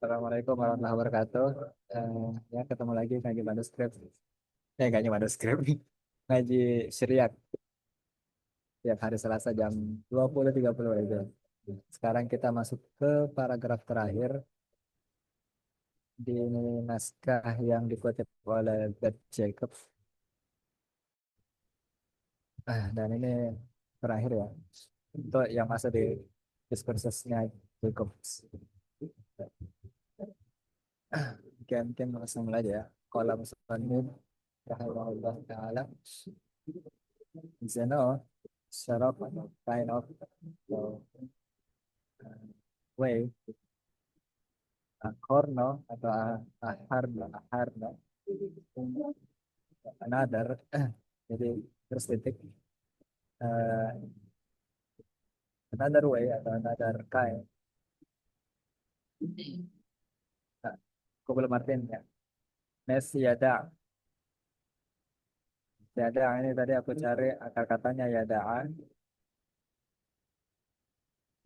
Assalamualaikum warahmatullahi wabarakatuh. Ya ketemu lagi ngaji manuskrip. Ngaji manuskrip. Ngaji syariat tiap hari Selasa jam 20.30 aja. Sekarang kita masuk ke paragraf terakhir di naskah yang dikutip oleh Beth Jacob. Dan ini terakhir ya. Untuk yang masuk di diskursusnya Jacob. Oke, mungkin langsung mulai aja ya. Kalau musannif rahimahullah ta'ala. Zeno, sharaf kind of way, corno atau aharno, another, jadi terus titik, eh, another way atau another kind. Nah, aku belum artiin ya. Nes yada, yada ini tadi aku cari akar katanya yadaan,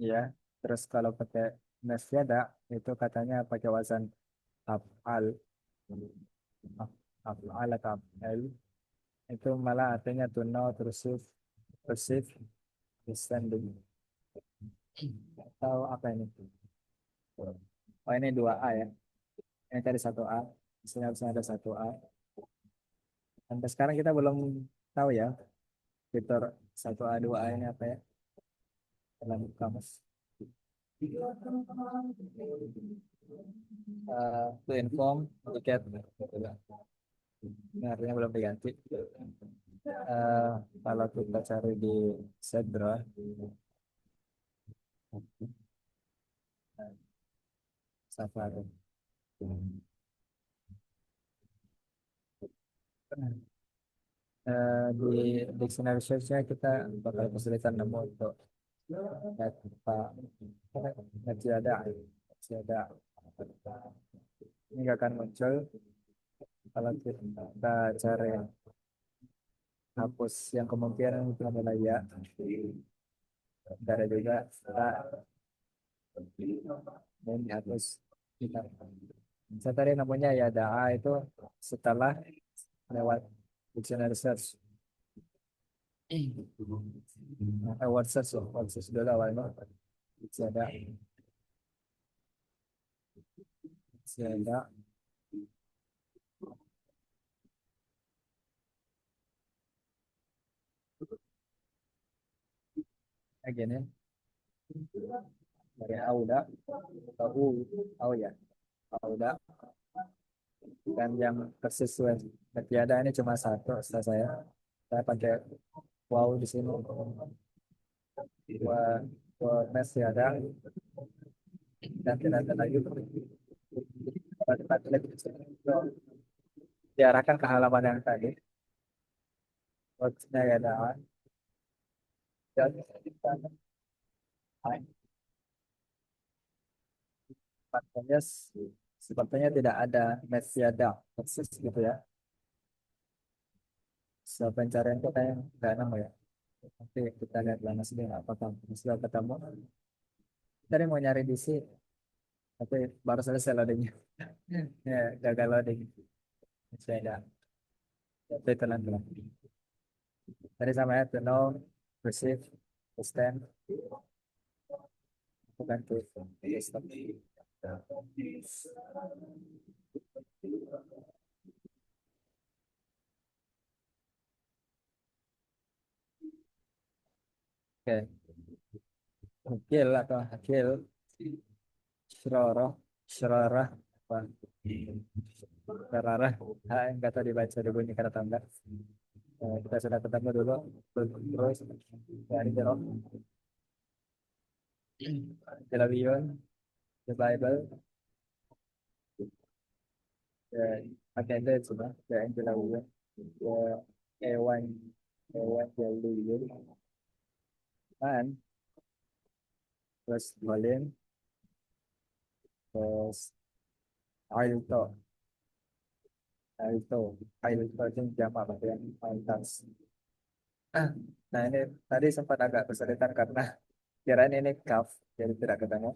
ya. Terus kalau pakai nes yada itu katanya pakai wazan afal, afal atau afal. Itu malah artinya to know, to receive, perceive, understanding. Atau apa ini? Oh ini dua a ya. Ini tadi satu a. Di sini harusnya ada satu a. Sampai sekarang kita belum tahu ya fitur satu a dua a ini apa ya dalam kamus. To inform, indicate, gitu lah. Ini artinya belum diganti. Kalau kita cari di Zebra, Safari. Di dictionary search-nya kita bakal kesulitan nemu untuk kata ada ada ini nggak akan muncul kalau kita cari hapus yang kemungkinan itu adalah ya, nggak ada juga kita dan dihapus kita. Saya tadi namanya ya daa itu setelah lewat dictionary search. Word search, word search dulu awalnya. Ada, ada. Gini dari Auda atau au ya, Auda dan yang tersesuai tiada ini cuma satu setelah saya pakai wow di sini dua mes tiada dan tidak ada lagi tempat diarahkan ke halaman yang tadi worksnya ya ada dan sepertinya sepertinya tidak ada mes tiada persis gitu ya. So, pencarian kita yang nggak nemu ya. Nanti kita lihat lama sih apakah sudah ketemu. Tadi mau nyari di sini, tapi baru selesai loadingnya. Ya, gagal loading. Saya ada. Tapi telan telan. Tadi sama ya, to know, perceive, understand, bukan to stop. Oke, hakil atau hakil, syararah, syararah, apa? Syararah, nggak tahu dibaca dibunyikan atau enggak. Kita sudah ketemu dulu, terus dari jeruk, Jelawiyun, the Bible, the attended sudah, the Jelawiyun, the A1, A1 Jelawiyun, dan terus volume, terus Ailto, Ailto, Ailto itu jamak berarti yang Ailtas. Nah ini tadi sempat agak kesulitan karena kirain ini kaf, jadi tidak ketemu.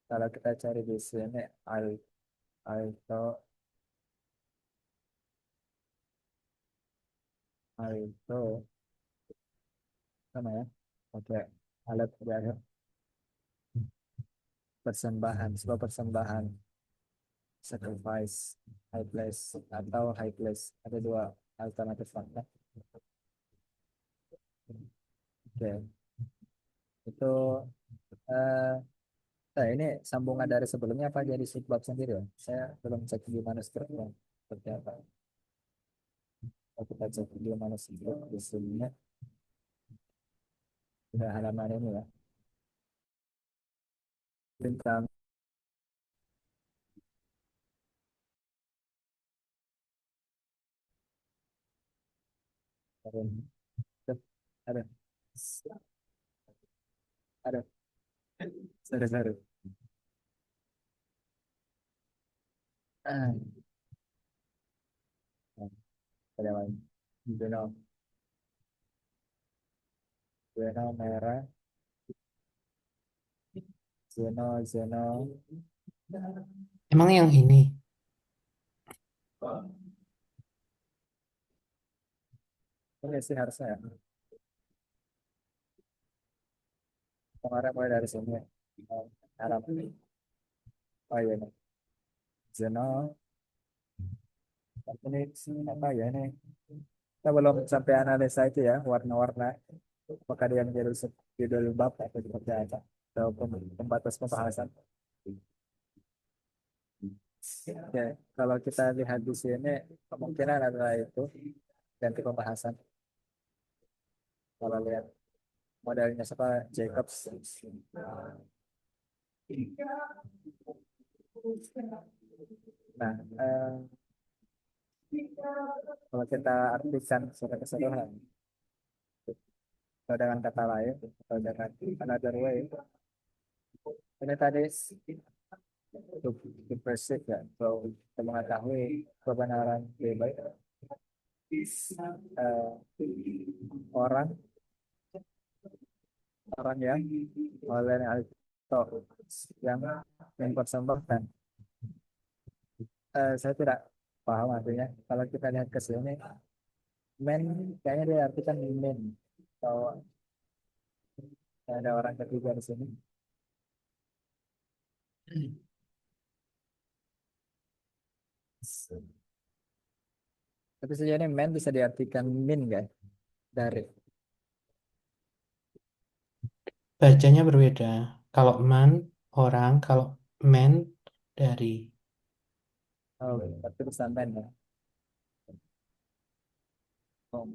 Kalau kita cari di sini Alto, Alto, sama ya. Oke, alat peraga persembahan, sebuah persembahan, sacrifice, high place atau high place. Ada dua alternatif fakta. Oke, itu eh nah, ini sambungan dari sebelumnya apa jadi subbab sendiri ya? Saya belum cek di manuskripnya seperti apa. Kalau kita cek di manuskrip di sini ada halaman ini ya. Tentang ada ada sorry sorry. Ah, ada lagi. Zona zona merah, zona Emang yang ini, ini sih harusnya ya. Kemarin mulai dari sini. Arab. Oh iya nih. Zona ini apa ya ini? Kita belum sampai analisa itu ya warna-warna. Apakah dia menjadi judul bab atau seperti apa? Atau pembatas pembahasan. Oke, kalau kita lihat di sini kemungkinan adalah itu ganti pembahasan. Kalau lihat modelnya siapa Jacobs. Nah, kalau kita artikan secara keseluruhan atau dengan kata lain atau dengan another way, ini tadi to perceive ya, atau kita mengetahui kebenaran lebih baik orang orang yang oleh atau yang mempersembahkan. Saya tidak paham artinya. Kalau kita lihat ke sini, men kayaknya dia artikan men atau ada orang ketiga di sini. Tapi sejauh men bisa diartikan min guys dari. bacanya berbeda. Kalau man, orang. Kalau man, dari. Oh, tapi bisa men ya. Oh,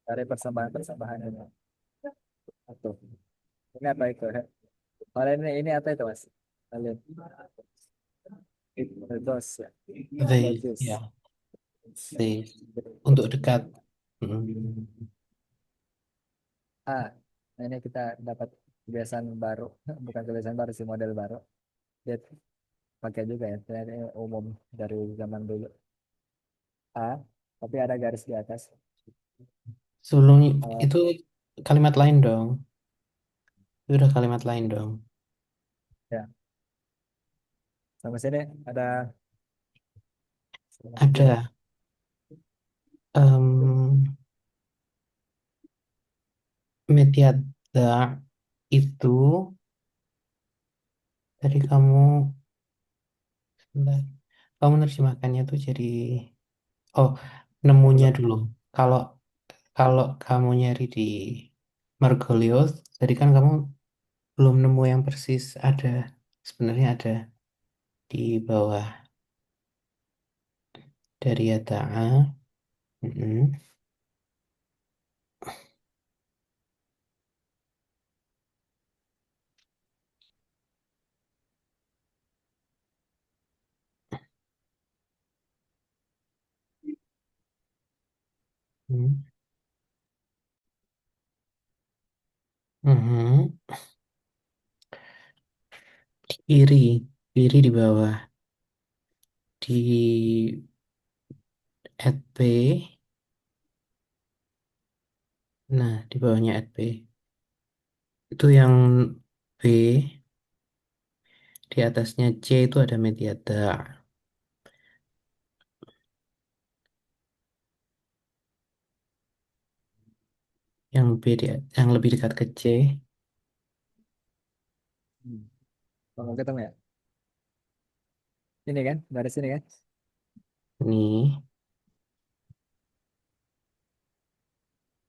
dari persembahan-persembahan ini. Atau ini apa itu? Kalau ini apa itu mas? Kalian itu dos ya. They, Dos. ya, they. Untuk dekat. Mm. Ah, nah ini kita dapat kebiasaan baru, bukan kebiasaan baru sih model baru. Dia pakai juga ya, ternyata ini umum dari zaman dulu. A, tapi ada garis di atas. Sebelum Eh, itu kalimat lain dong. Itu udah kalimat lain dong. ya, sampai sini ada juga. Ada em metiada itu dari kamu, sebentar. Kamu menerjemahkannya tuh jadi, oh, nemunya Belum. dulu. Kalau kalau kamu nyari di Margoliouth, jadi kan kamu belum nemu yang persis ada. Sebenarnya ada di bawah dari Yata'a. Mm-mm. Mm. Mhm. Kiri, kiri di bawah di at P Nah, di bawahnya at B. Itu yang B, di atasnya C itu ada mediada. Yang B yang lebih dekat ke C, Hmm. Kalau ketemu ya. Ini kan, garis ini kan. ini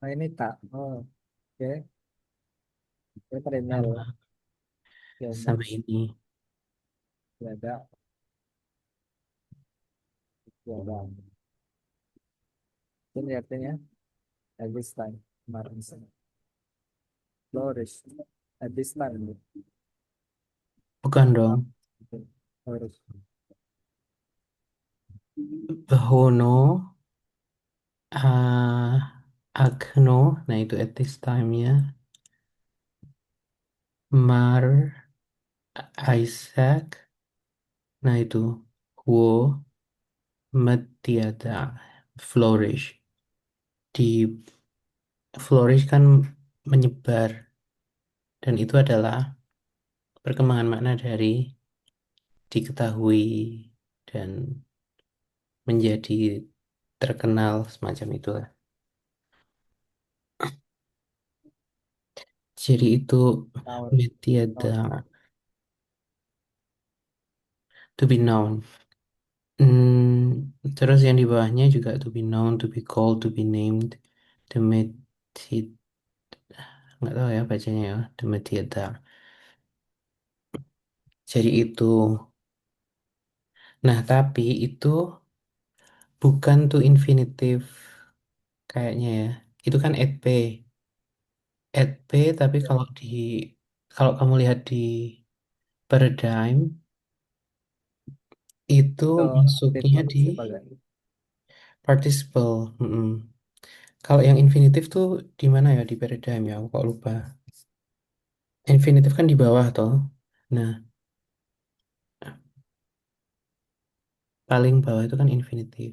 Oh ini tak. Oh, oke. Ini primer. sama, Ya, sama next. ini. Ya, ada. Ya, ada. Ini artinya at this time. Kemarin. Flourish. At this time. Bukan dong. Ah, oke. Flourish. Behono, Agno, nah itu at this time-nya. Mar, Isaac, nah itu. Wo, Metiada, flourish. Di flourish kan menyebar. Dan itu adalah perkembangan makna dari diketahui dan menjadi terkenal semacam itulah. Jadi itu Now, Metiada, now. to be known. Terus yang di bawahnya juga to be known, to be called, to be named, the Metid, nggak tahu ya bacanya ya, the Metiada. Jadi itu. Nah, tapi itu bukan to infinitive kayaknya ya. Itu kan at P. At P, tapi kalau kamu lihat di paradigm itu Itu aktif masuknya di participle kan. participle. Kalau yang infinitif tuh di mana ya di paradigm ya? Aku kok lupa. Infinitif kan di bawah toh. Nah, paling bawah itu kan infinitif.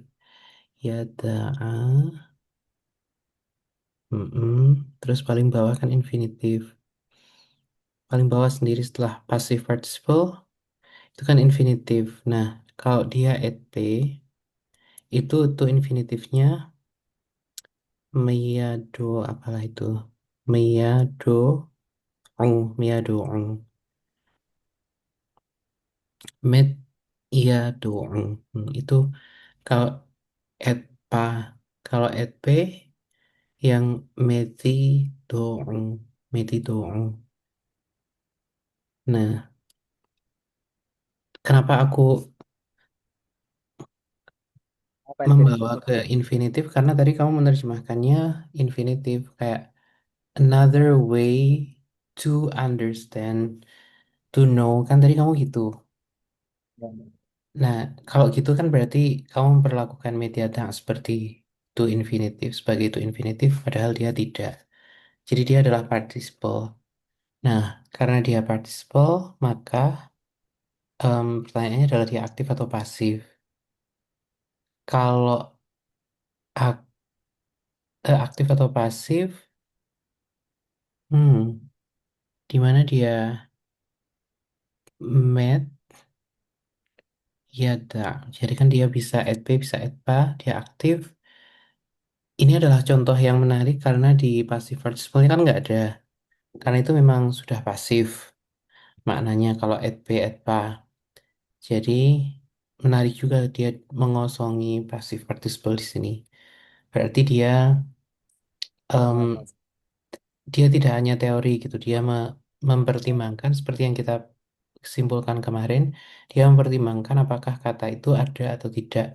Ya da'a. Terus paling bawah kan infinitif. Paling bawah sendiri setelah passive participle itu kan infinitif. Nah, kalau dia at P itu tuh infinitifnya meyado apalah itu. Meyado meyado met iya dong. Itu kalau at pa, kalau at p yang meti dong. Nah, kenapa aku Apa membawa infinitif? ke infinitif? Karena tadi kamu menerjemahkannya infinitif kayak another way to understand, to know. Kan tadi kamu gitu. Ya. Nah, kalau gitu kan berarti kamu memperlakukan metadata seperti to infinitif sebagai to infinitif, padahal dia tidak. Jadi dia adalah participle. Nah, karena dia participle, maka pertanyaannya adalah dia aktif atau pasif. Kalau ak- aktif atau pasif, hmm, di mana dia met, ya tak. Jadi kan dia bisa add P, bisa add PA, dia aktif. Ini adalah contoh yang menarik karena di pasif participle ini kan nggak ada. Karena itu memang sudah pasif maknanya kalau add P, add PA. Jadi menarik juga dia mengosongi pasif participle di sini. Berarti Oh, em, dia tidak hanya teori gitu, dia mempertimbangkan seperti yang kita simpulkan kemarin, dia mempertimbangkan apakah kata itu ada atau tidak,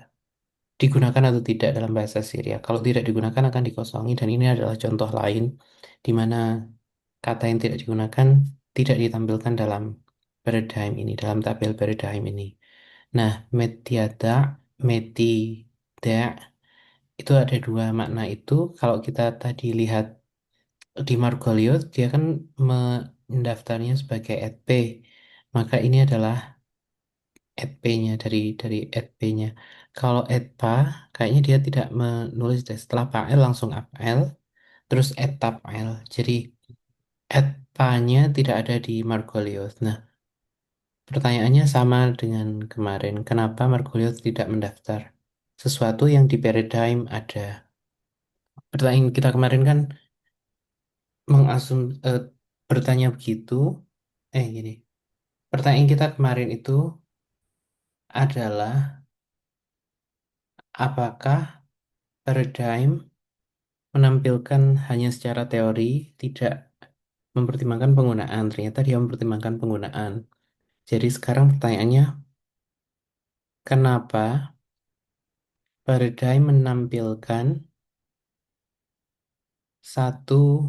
digunakan atau tidak dalam bahasa Syria. Kalau tidak digunakan akan dikosongi dan ini adalah contoh lain di mana kata yang tidak digunakan tidak ditampilkan dalam paradigm ini, dalam tabel paradigm ini. Nah, metiada, metida itu ada dua makna itu. Kalau kita tadi lihat di Margoliouth, dia kan mendaftarnya sebagai EP. Maka ini adalah EP-nya dari EP-nya. Kalau ETPA, kayaknya dia tidak menulis deh. Setelah PAL langsung APL, terus etapel. Jadi etanya tidak ada di Margoliouth. Nah, pertanyaannya sama dengan kemarin. Kenapa Margoliouth tidak mendaftar? Sesuatu yang di Paradigm ada. Pertanyaan kita kemarin kan mengasum bertanya begitu. Gini. Pertanyaan kita kemarin itu adalah apakah Paradigm menampilkan hanya secara teori, tidak mempertimbangkan penggunaan. Ternyata dia mempertimbangkan penggunaan. Jadi sekarang pertanyaannya, kenapa Paradigm menampilkan satu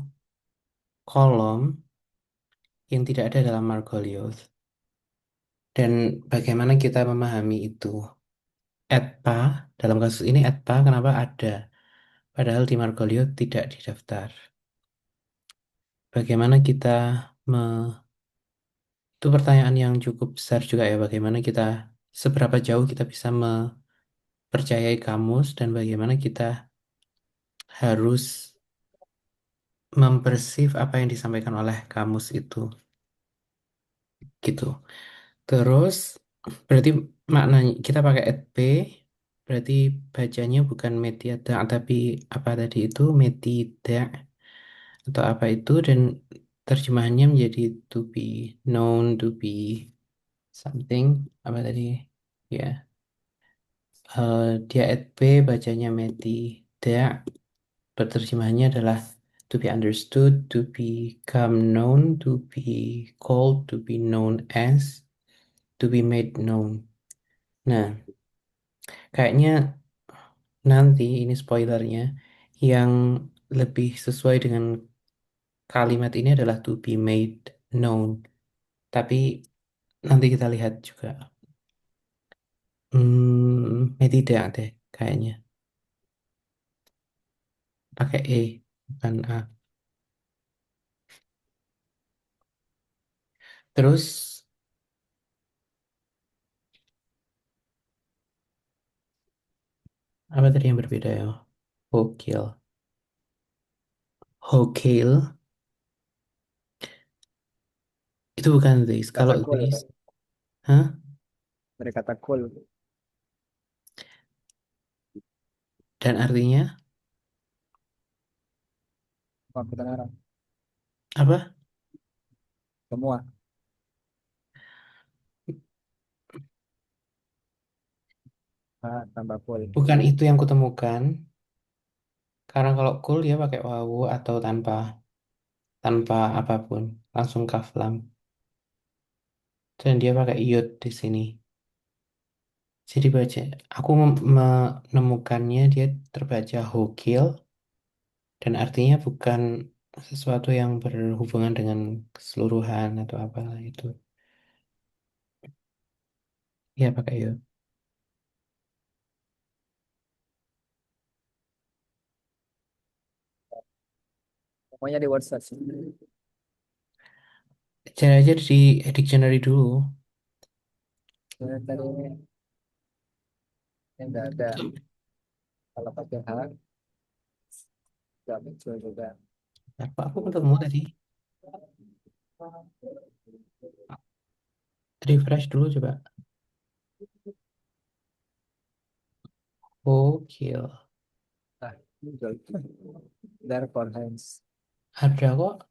kolom yang tidak ada dalam Margoliouth? Dan bagaimana kita memahami itu? ETPA, dalam kasus ini ETPA kenapa ada? Padahal di Margoliouth tidak didaftar. Bagaimana kita me... Itu pertanyaan yang cukup besar juga ya, bagaimana kita, seberapa jauh kita bisa mempercayai kamus dan bagaimana kita harus mempersif apa yang disampaikan oleh kamus itu, gitu. Terus berarti maknanya kita pakai at p, berarti bacanya bukan media tapi apa tadi itu metida atau apa itu, dan terjemahannya menjadi to be known, to be something, apa tadi ya. Dia at p bacanya metida, terjemahannya adalah to be understood, to become known, to be called, to be known as, to be made known. Nah, kayaknya nanti ini spoilernya, yang lebih sesuai dengan kalimat ini adalah to be made known. Tapi nanti kita lihat juga. Tidak deh kayaknya. Pakai E, bukan A. Terus, apa tadi yang berbeda ya? Hokil. Hokil, itu bukan this. Kalau Kata cool, this, hah? dari kata cool, Dan artinya angkutan orang, apa? semua, tambah cool. Bukan itu yang kutemukan. Karena kalau cool dia pakai wawu atau tanpa tanpa apapun, langsung kaf lam. Dan dia pakai iot di sini. Jadi baca, aku menemukannya dia terbaca hokil dan artinya bukan sesuatu yang berhubungan dengan keseluruhan atau apa itu. Ya pakai iot. Pokoknya di WhatsApp sih. Cari aja di dictionary dulu. Tadi ini nggak ada, kalau pakai H nggak muncul juga. Apa aku ketemu tadi? Refresh dulu coba. Hokil. Ah, muncul. Therefore, hence. Ada kok.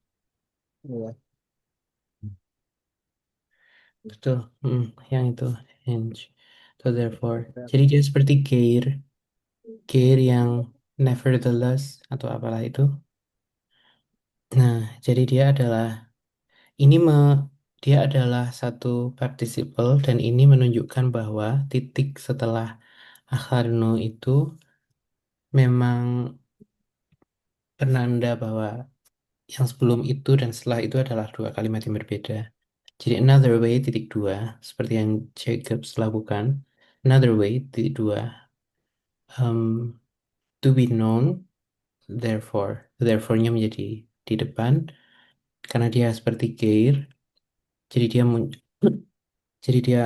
Iya. Betul, yang itu hinge. So therefore, Dan jadi dia seperti gear yang nevertheless atau apalah itu. Nah, jadi ini me, dia adalah satu participle dan ini menunjukkan bahwa titik setelah akarno itu memang penanda bahwa yang sebelum itu dan setelah itu adalah dua kalimat yang berbeda. Jadi another way titik dua seperti yang Jacobs lakukan. Another way titik dua. um, to be known, therefore-nya menjadi di depan karena dia seperti Geir, jadi jadi dia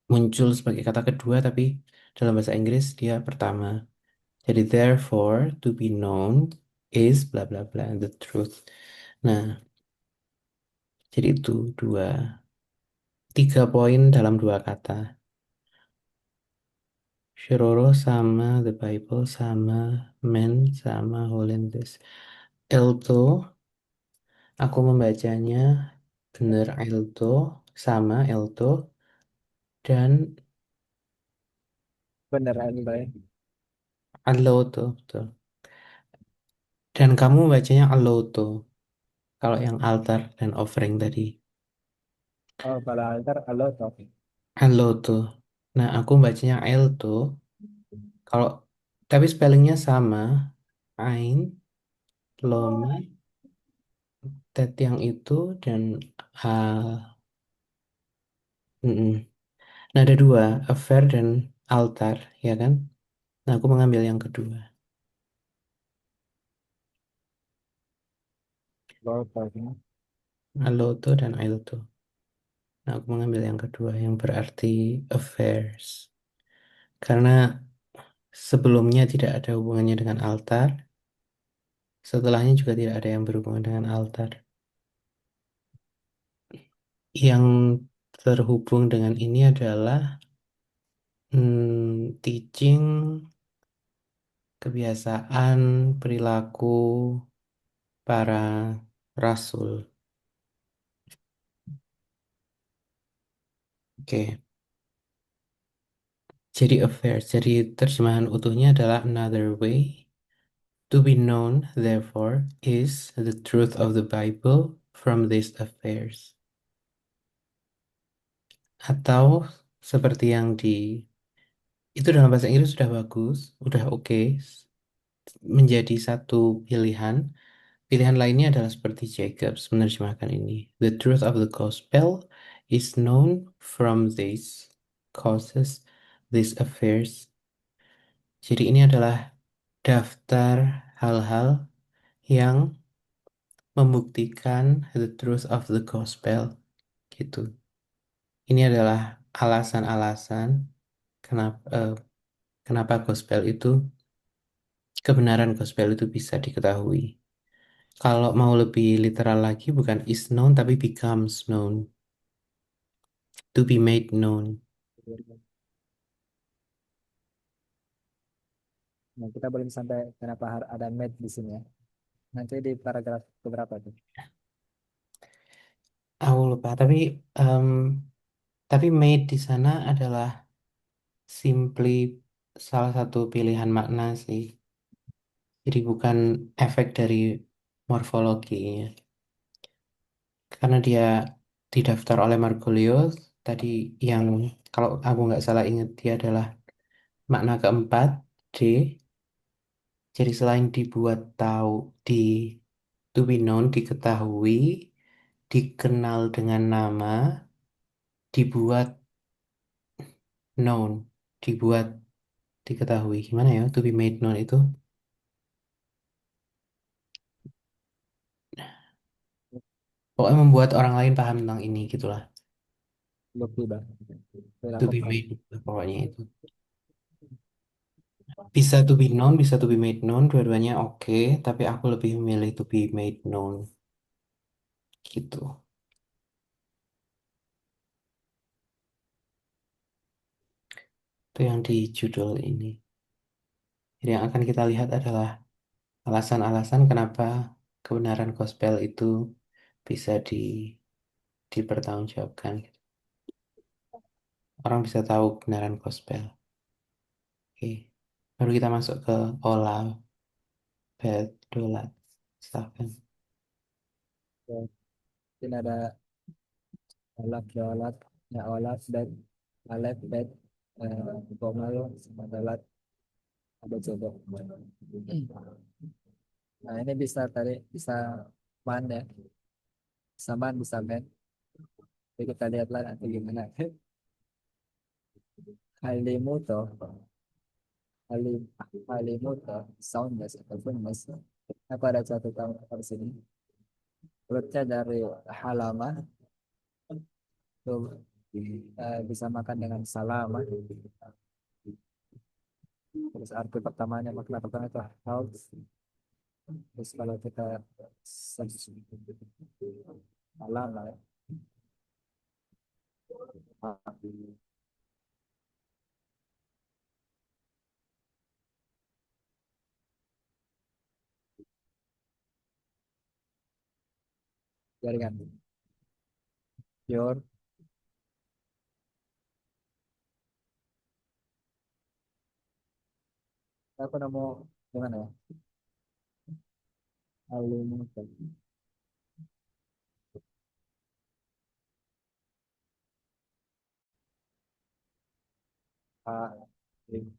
muncul sebagai kata kedua tapi dalam bahasa Inggris dia pertama. Jadi therefore to be known, is bla bla bla the truth. Nah, jadi itu tiga poin dalam dua kata. Shiroro sama the Bible sama man sama holiness. Elto, aku membacanya benar Elto sama Elto dan Beneran baik. Alloto, betul. Dan kamu bacanya Alloto kalau yang altar dan offering tadi. Oh, kalau altar halo toh. Alloto. Nah, aku bacanya Elto. Kalau tapi spellingnya sama, Ain, Loma, Tet yang itu dan mm-mm. Nah, ada dua, affair dan altar, ya kan? Nah, aku mengambil yang kedua, Halo toh. Alloto dan Ailto. Nah, aku mengambil yang kedua, yang berarti affairs. Karena sebelumnya tidak ada hubungannya dengan altar, setelahnya juga tidak ada yang berhubungan dengan altar. Yang terhubung dengan ini adalah teaching, kebiasaan, perilaku para rasul. Oke, jadi affairs. Jadi terjemahan utuhnya adalah another way to be known, therefore, is the truth of the Bible from these affairs. Atau seperti yang itu dalam bahasa Inggris sudah bagus, udah oke, menjadi satu pilihan. Pilihan lainnya adalah seperti Jacobs menerjemahkan ini. The truth of the gospel is known from these causes, these affairs. Jadi ini adalah daftar hal-hal yang membuktikan the truth of the gospel gitu. Ini adalah alasan-alasan kenapa kenapa gospel itu kebenaran gospel itu bisa diketahui. Kalau mau lebih literal lagi bukan is known tapi becomes known, to be made known. Nah, kita belum sampai kenapa ada med di sini ya. Nanti di paragraf keberapa tuh? Aku lupa em, tapi made di sana adalah simply salah satu pilihan makna sih. Jadi bukan efek dari morfologinya. Karena dia didaftar oleh Margoliouth tadi yang kalau aku nggak salah ingat dia adalah makna keempat D. Jadi selain dibuat tahu di to be known diketahui, dikenal dengan nama, dibuat known, dibuat diketahui. Gimana ya to be made known itu? Pokoknya membuat orang lain paham tentang ini gitulah. Lebih bang. To be Dilakukan. made pokoknya itu. Bisa to be known, bisa to be made known, dua-duanya oke, tapi aku lebih memilih to be made known gitu. Itu yang di judul ini. Jadi yang akan kita lihat adalah alasan-alasan kenapa kebenaran gospel itu bisa dipertanggungjawabkan. Orang bisa tahu kebenaran gospel. Oke. Baru kita masuk ke olah, bedolat, misalkan. Ya, mungkin ada alat alat ya alat dan alat dan formal sama alat ada jodoh. Nah ini bisa tadi bisa man ya, bisa man bisa man. Jadi kita lihatlah nanti gimana. Halimuto, halim, halimuto, soundless ataupun mas. Apa ada catatan di sini? Perutnya dari halaman itu bisa makan dengan salama. Terus arti pertamanya makna pertama itu house. Terus kalau kita search malam lah ya. Jaringan your aku nemu gimana ya, alumni A link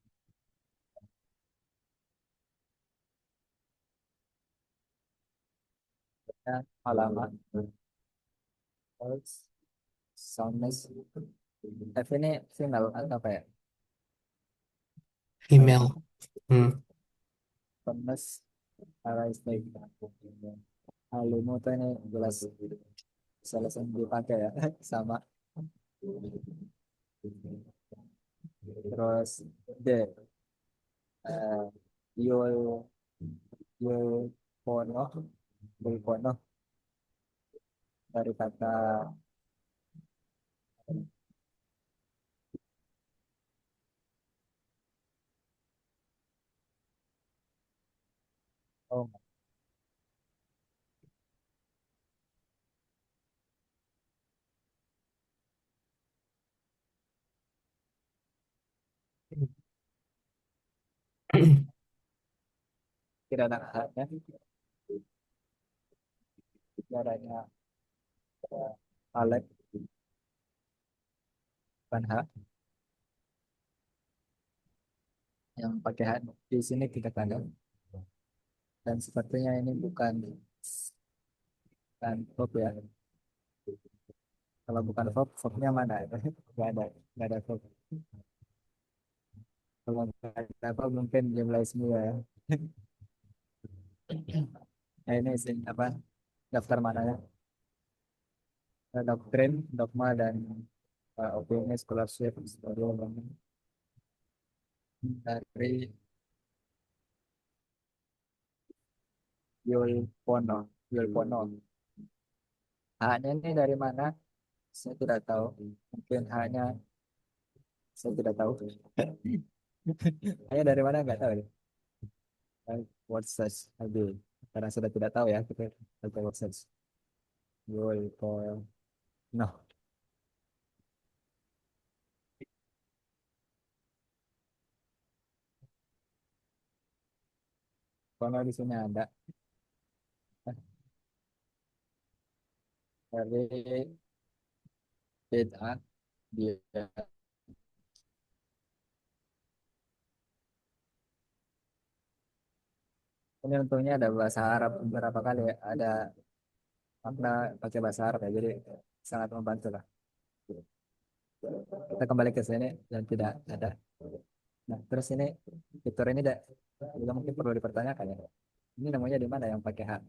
halaman terus soundness F ini final atau apa ya, Female. Hmm. soundness arise baik alumni tuh ini jelas salah yang dipakai ya sama. Terus D eh, Yul Yulpono Yulpono dari kata oh tidak ada haknya, tidak adanya Alek bukan hak yang pakai hak di sini tidak ada, dan sepertinya ini bukan verb ya. Kalau bukan verb, verbnya mana? Nggak ada, nggak ada verb. Kalau nggak ada verb mungkin jumlah semua ya. Nah, ini sih apa daftar mana ya? Doktrin, dogma dan opini scholarship studi dari Yulpono. Yulpono. Haknya ini dari mana? Saya tidak tahu. Mungkin haknya saya tidak tahu. Haknya dari mana nggak tahu. Word search lagi. Karena sudah tidak tahu ya kita baca word search. Yulpono. Kalau di sini ada dari bid'ah dia. Ini untungnya ada bahasa Arab beberapa kali ya. Ada makna pakai bahasa Arab ya. Jadi sangat membantu lah. Kita kembali ke sini dan tidak ada. Nah, terus ini fitur ini juga mungkin perlu dipertanyakan ya. Ini namanya di mana yang pakai hak?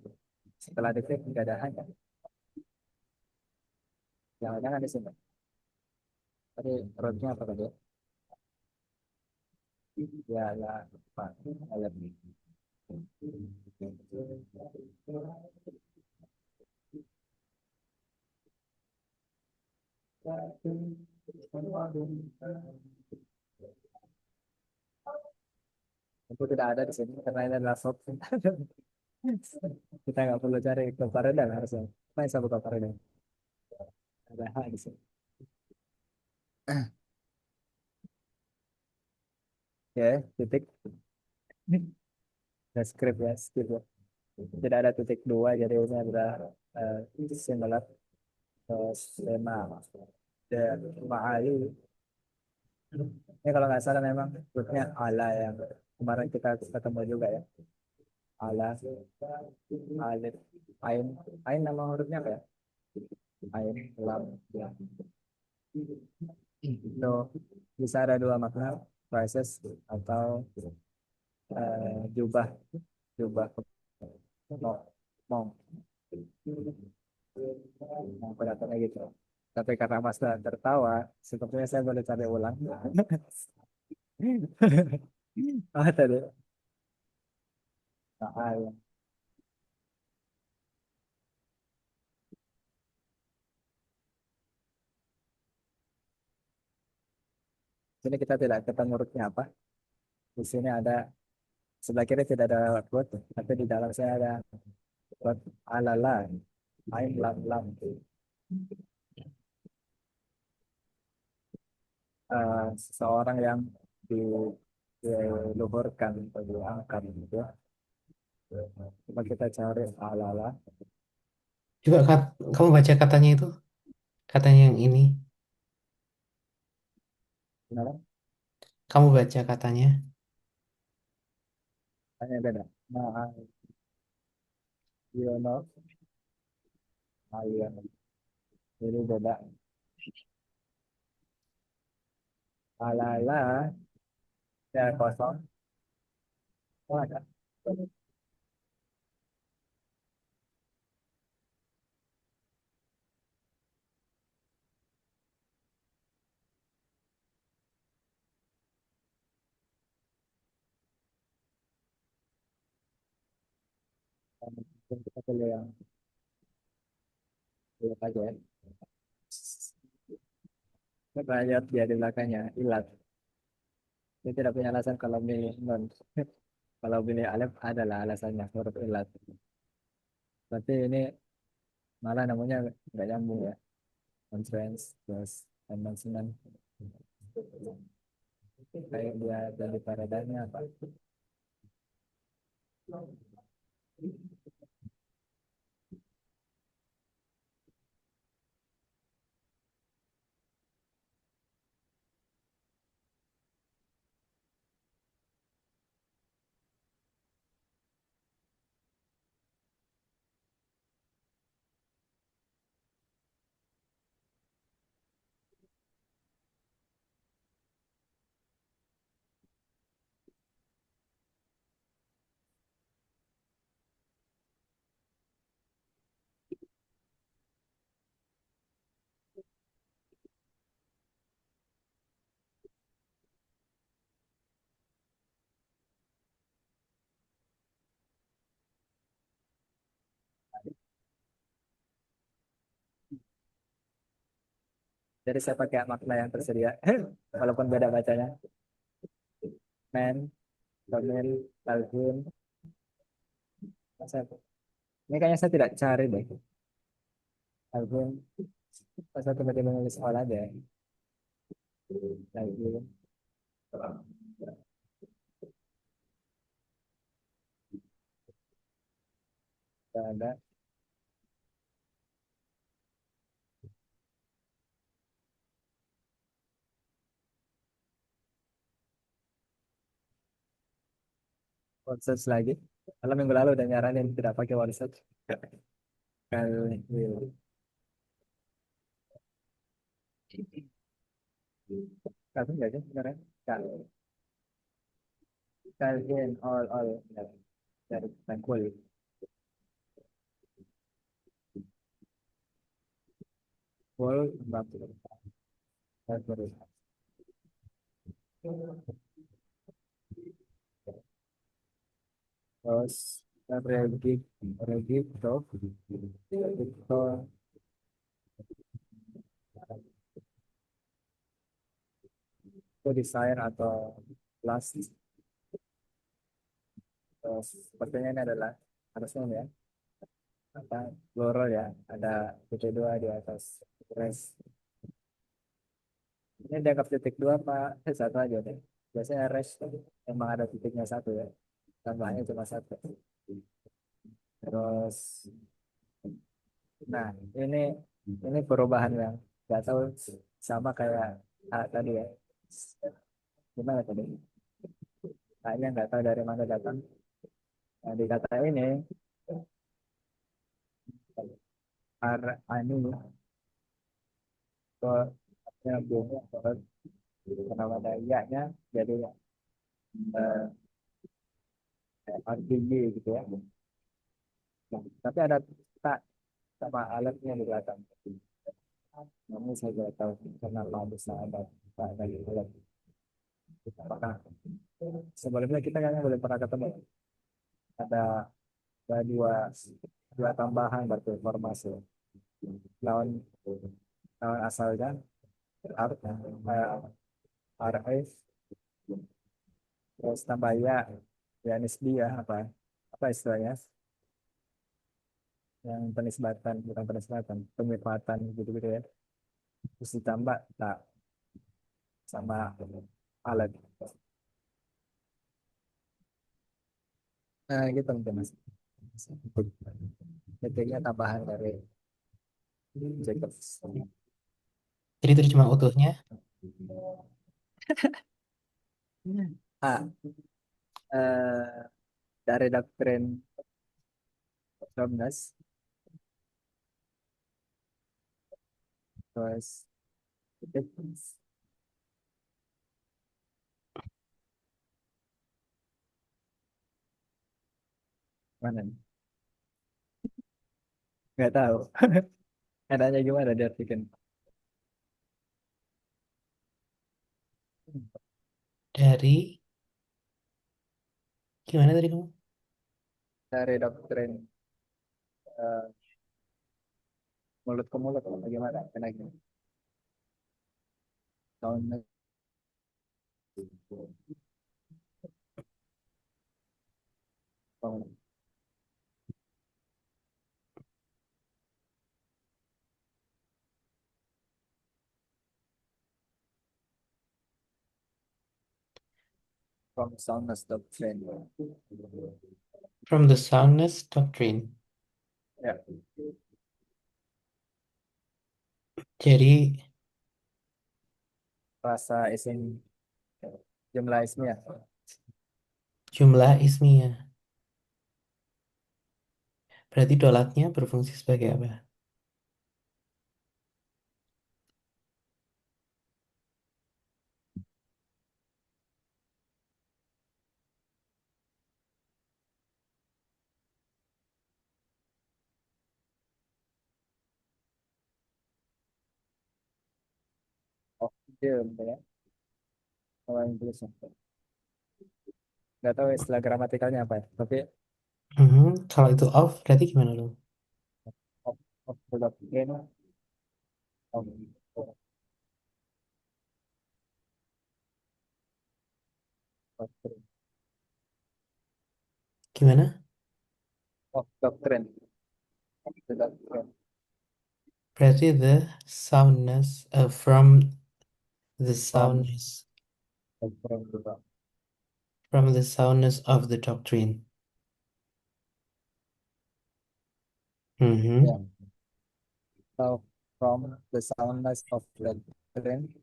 Setelah diklik tidak ada hak. Jangan-jangan di sini. Tadi rootnya apa tadi? Ya, ya, Pak. Ayat. Itu tidak ada di sini karena ini adalah soft. Kita nggak perlu cari ke Paredan harusnya. Apa yang saya buka Paredan? Ada hak di sini. Ya, titik. Ada script ya, skip ya. Tidak ada titik dua, jadi ini adalah similar skema dan ma'ali. Ini kalau nggak salah memang rootnya ala yang kemarin kita ketemu juga ya. Ala, alif, ain, ain nama hurufnya apa ya? Ain, lam, ya. So, bisa ada dua makna, prices atau jubah, jubah, mau, mau, mau pendapatnya gitu. Tapi karena Mas tertawa, sepertinya saya boleh cari ulang. Ah, tadi. Nah, ya. Sini kita tidak ketemu rootnya apa. Di sini ada sebelah kiri tidak ada root, tapi di dalam saya ada root alala, ain lam lam. Seseorang yang di, diluhurkan atau diangkat gitu ya. Coba kita cari alala. Coba kamu baca katanya itu, katanya yang ini. Kenapa? Kamu baca katanya. Hanya beda. Nah, you know, iya. Ini beda. Alala ya kosong. Oh, ada. Kita pilih yang pilih aja ya. Kita lihat dia di belakangnya ilat. Dia tidak punya alasan kalau milih non. Kalau pilih alif adalah alasannya huruf ilat. Berarti ini malah namanya nggak nyambung ya. Conference plus announcement. Kayak dia dari paradanya apa? Jadi saya pakai makna yang tersedia, walaupun beda bacanya. Man, Kamil, Calvin. Ini kayaknya saya tidak cari deh. Calvin, pas saya tiba-tiba nulis sekolah deh. Calvin, tidak ada. Wordsworth lagi. Kalau minggu lalu udah nyaranin tidak pakai Wordsworth. Calvin, Calvin nggak sih sebenarnya? Calvin, all dari Tangkul. Full, Calvin. Terus Regi, Regi, Victor, itu desain atau last. Terus sepertinya ini adalah harusnya ini ya apa plural ya, ada titik dua di atas res. Ini dianggap titik dua pak, satu aja deh. Biasanya res emang ada titiknya satu ya, tambahnya cuma satu. Terus nah ini perubahan yang nggak tahu, sama kayak tadi ya, gimana tadi, kayaknya nggak tahu dari mana datang. Nah, di kata ini anu ke bumi kenapa ada iya-nya jadi eh, RGB gitu ya. Nah, tapi ada tak sama alatnya di belakang. Namun saya tidak tahu kenapa bisa ada tak ada alat. Apakah sebelumnya kita kayaknya boleh pernah ketemu ada dua dua tambahan berarti informasi lawan lawan asalnya art, RF, terus tambah ya, ya nisbi ya apa istilahnya, yang penisbatan, bukan penisbatan, penyipatan gitu-gitu ya. Terus ditambah tak sama alat. Nah, gitu mungkin mas. Detiknya tambahan dari Jacobs. Jadi terjemah utuhnya A. Dari doktrin Domnes, terus mana nih? Nggak tahu. Enaknya gimana diartikan? dari gimana tadi kamu? Dari doktrin mulut ke mulut, bagaimana? Enaknya. Tahun from soundness doctrine. From the soundness doctrine. Ya, Jadi rasa isim jumlah ismnya. jumlah ismiyah. Berarti dolatnya berfungsi sebagai apa? Oh, dia ya. Kalau Inggris nggak tahu istilah gramatikalnya apa ya. Tapi Mhm. Kalau itu off berarti gimana dong? of the doctrine of, Gimana? of doctrine. Of the doctrine. Berarti the soundness from the From soundness doctrine juga. from the soundness of the doctrine. Ya. Mhm. So from the soundness of the doctrine,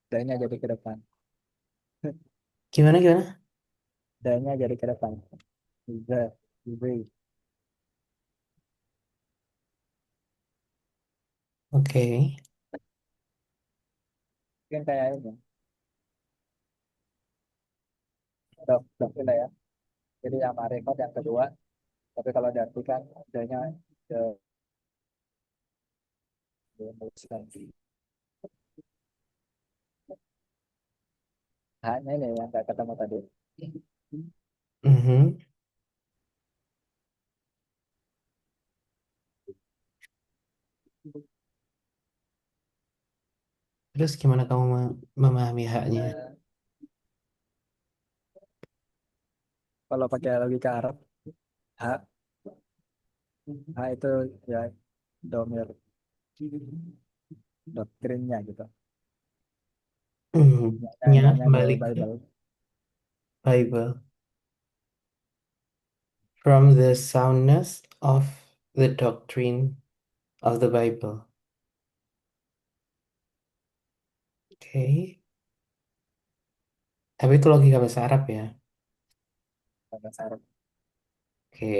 D-nya jadi ke depan. Gimana gimana? D-nya jadi ke depan. The. Oke. Mungkin kayak ini. Doctrine ya. Jadi yang marifat yang kedua. Tapi kalau diartikan D-nya the, hanya ini yang nggak ketemu tadi. Mhm. Terus gimana kamu memahami haknya? Eh, Kalau pakai logika Arab, H, H itu ya domir doktrinnya gitu. Mhm. Nya Hanya kembali dari ke Bible. Bible. From the soundness of the doctrine of the Bible. Oke. Tapi itu logika bahasa Arab ya. Bahasa Arab. Oke.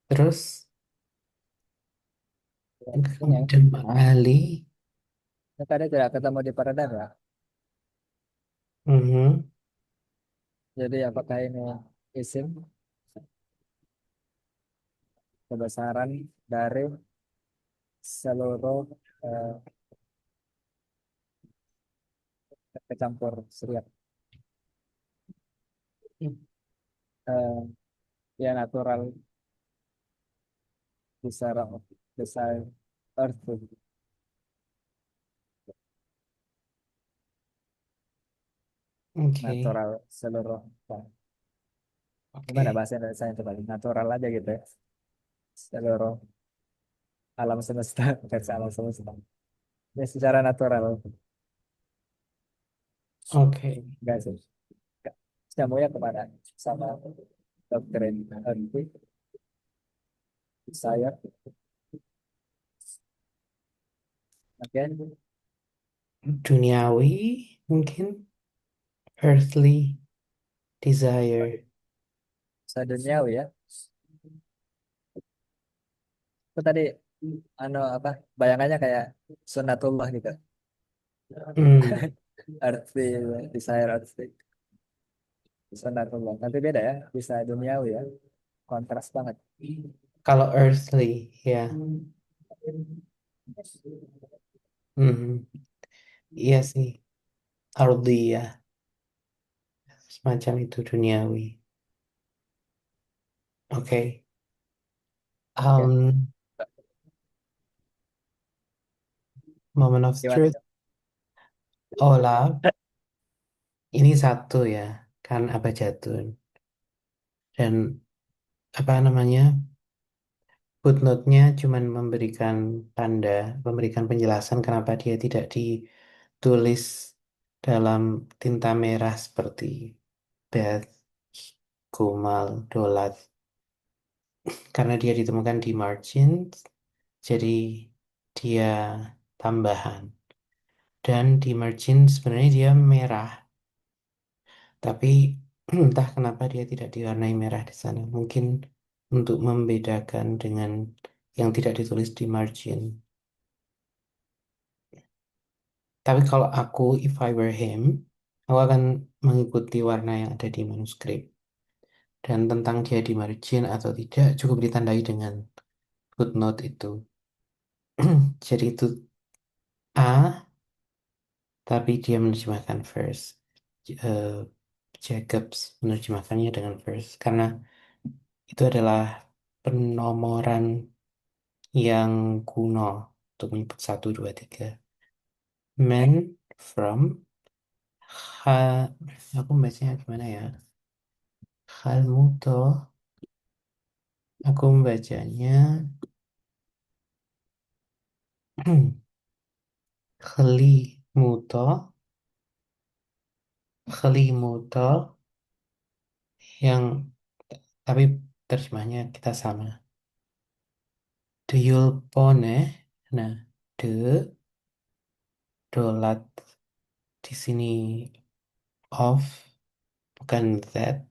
Terus Ya, ini kemudian Ali. tadi tidak ketemu di paradigm ya. Mhm. Jadi apakah ini isim kebesaran dari seluruh eh, kecampur seriat. ya natural besar besar earth tuh. Oke, Natural seluruh, nah, gimana oke, bahasa Indonesia itu paling natural aja gitu ya, seluruh alam semesta versi alam semesta ya secara natural. oke. Enggak sih. Enggak. Nyambungnya kemana? Sama doktrin anti saya. Oke. Duniawi mungkin, earthly desire. Saya duniawi ya. Itu tadi anu apa? Bayangannya kayak sunatullah gitu. Hmm, Arti desire arti sunatullah. Tapi beda ya. Bisa duniawi ya. Kontras banget. kalau earthly, ya. Hmm, iya sih, ardi ya, semacam itu duniawi. Oke, Oke. moment of Gimana truth. tuh? Olaf, ini satu ya, kan Abajadun. Dan apa namanya, footnote-nya cuman memberikan tanda, memberikan penjelasan kenapa dia tidak ditulis dalam tinta merah seperti Beth, Kumal, Dolat. Karena dia ditemukan di margin, jadi dia tambahan. Dan di margin sebenarnya dia merah, tapi entah kenapa dia tidak diwarnai merah di sana. Mungkin untuk membedakan dengan yang tidak ditulis di margin. Tapi kalau aku, if I were him, aku akan mengikuti warna yang ada di manuskrip. Dan tentang dia di margin atau tidak, cukup ditandai dengan footnote itu. Jadi itu A, tapi dia menerjemahkan verse. Eh, Jacobs menerjemahkannya dengan verse. Karena itu adalah penomoran yang kuno untuk menyebut satu, dua, tiga. Men from ha, aku membacanya gimana ya? Halmuto, aku membacanya Helimuto, Helimuto yang tapi terjemahnya kita sama. Deyulpone, nah, de, dolat di sini of, bukan that,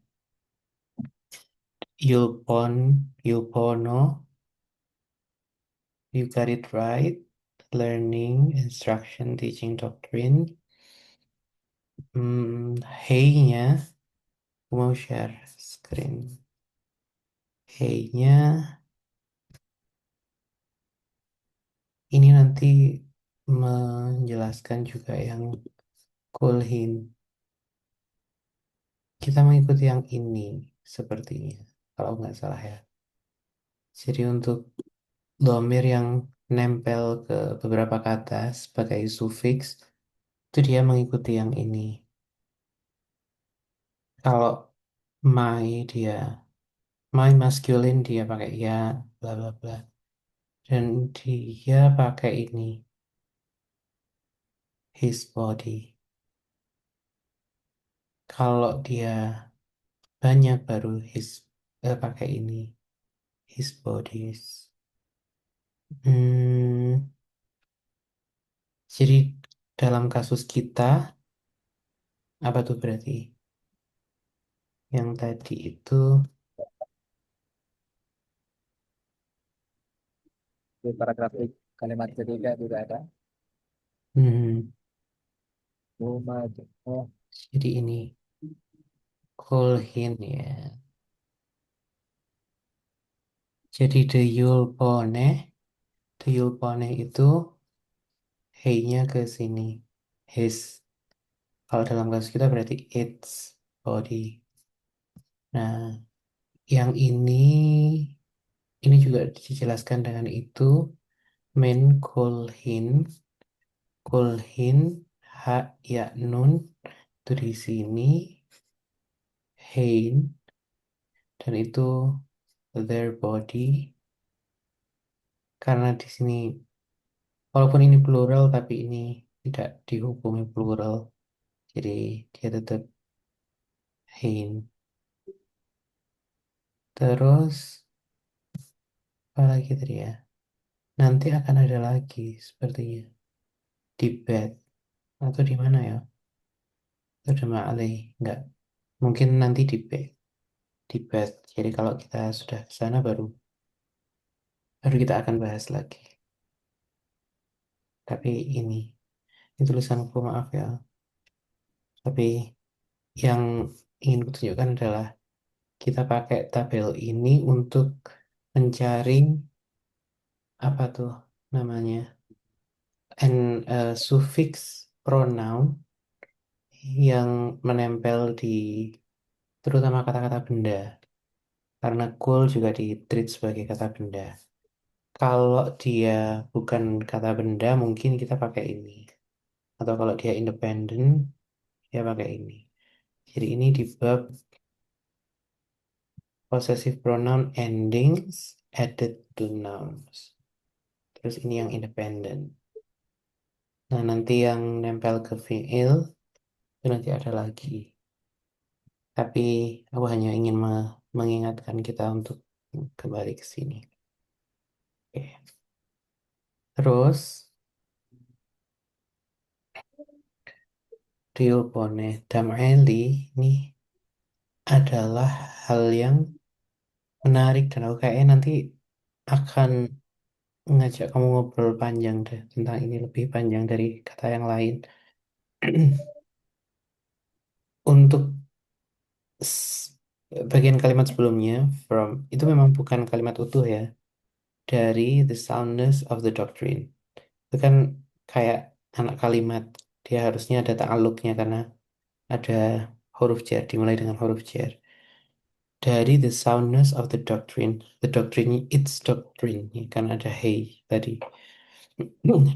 Yulpon, Yulpono, you got it right. Learning, instruction, teaching, doctrine. Hey-nya, aku mau share screen. Hey-nya, ini nanti menjelaskan juga yang Kulhin. Kita mengikuti yang ini sepertinya, kalau nggak salah ya. Jadi untuk domir yang nempel ke beberapa kata sebagai sufiks, itu dia mengikuti yang ini. Kalau my dia, my masculine dia pakai ya, bla bla bla. Dan dia pakai ini, his body. Kalau dia banyak baru pakai ini, his bodies. Hmm, jadi dalam kasus kita, apa tuh berarti? Yang tadi itu, Di paragraf kalimat ketiga juga ada. hmm, Rumah. Oh, jadi ini, Kulhin ya. Jadi the Yulpone itu hey-nya ke sini. His. Kalau dalam kasus kita berarti its body. Nah, Yang ini juga dijelaskan dengan itu. Min kulhin, kulhin, ha ya nun itu di sini, hein dan itu their body. Karena di sini walaupun ini plural tapi ini tidak dihukumi plural, jadi dia tetap hein. Terus apa lagi tadi ya? Nanti akan ada lagi sepertinya di bed atau di mana ya? Itu udah ma'alih, enggak. Mungkin nanti di bed. Jadi kalau kita sudah ke sana baru kita akan bahas lagi. Tapi ini tulisanku maaf ya. Tapi yang ingin kutunjukkan adalah kita pakai tabel ini untuk mencari apa tuh namanya suffix pronoun yang menempel di terutama kata-kata benda. Karena cool juga di-treat sebagai kata benda. Kalau dia bukan kata benda, mungkin kita pakai ini. Atau kalau dia independen, dia pakai ini. Jadi ini di bab possessive pronoun endings added to nouns. Terus ini yang independen. Nah, nanti yang nempel ke fiil, itu nanti ada lagi. Tapi aku hanya ingin mengingatkan kita untuk kembali ke sini. Oke. Terus, Diopone Dameli ini adalah hal yang menarik dan aku kayaknya nanti akan ngajak kamu ngobrol panjang deh tentang ini lebih panjang dari kata yang lain. Untuk s- bagian kalimat sebelumnya, from itu memang bukan kalimat utuh ya, dari the soundness of the doctrine. Itu kan kayak anak kalimat, dia harusnya ada ta'alluqnya karena ada huruf jar, dimulai dengan huruf jar. Dari the soundness of the doctrine, its doctrine, ya, kan ada hey tadi.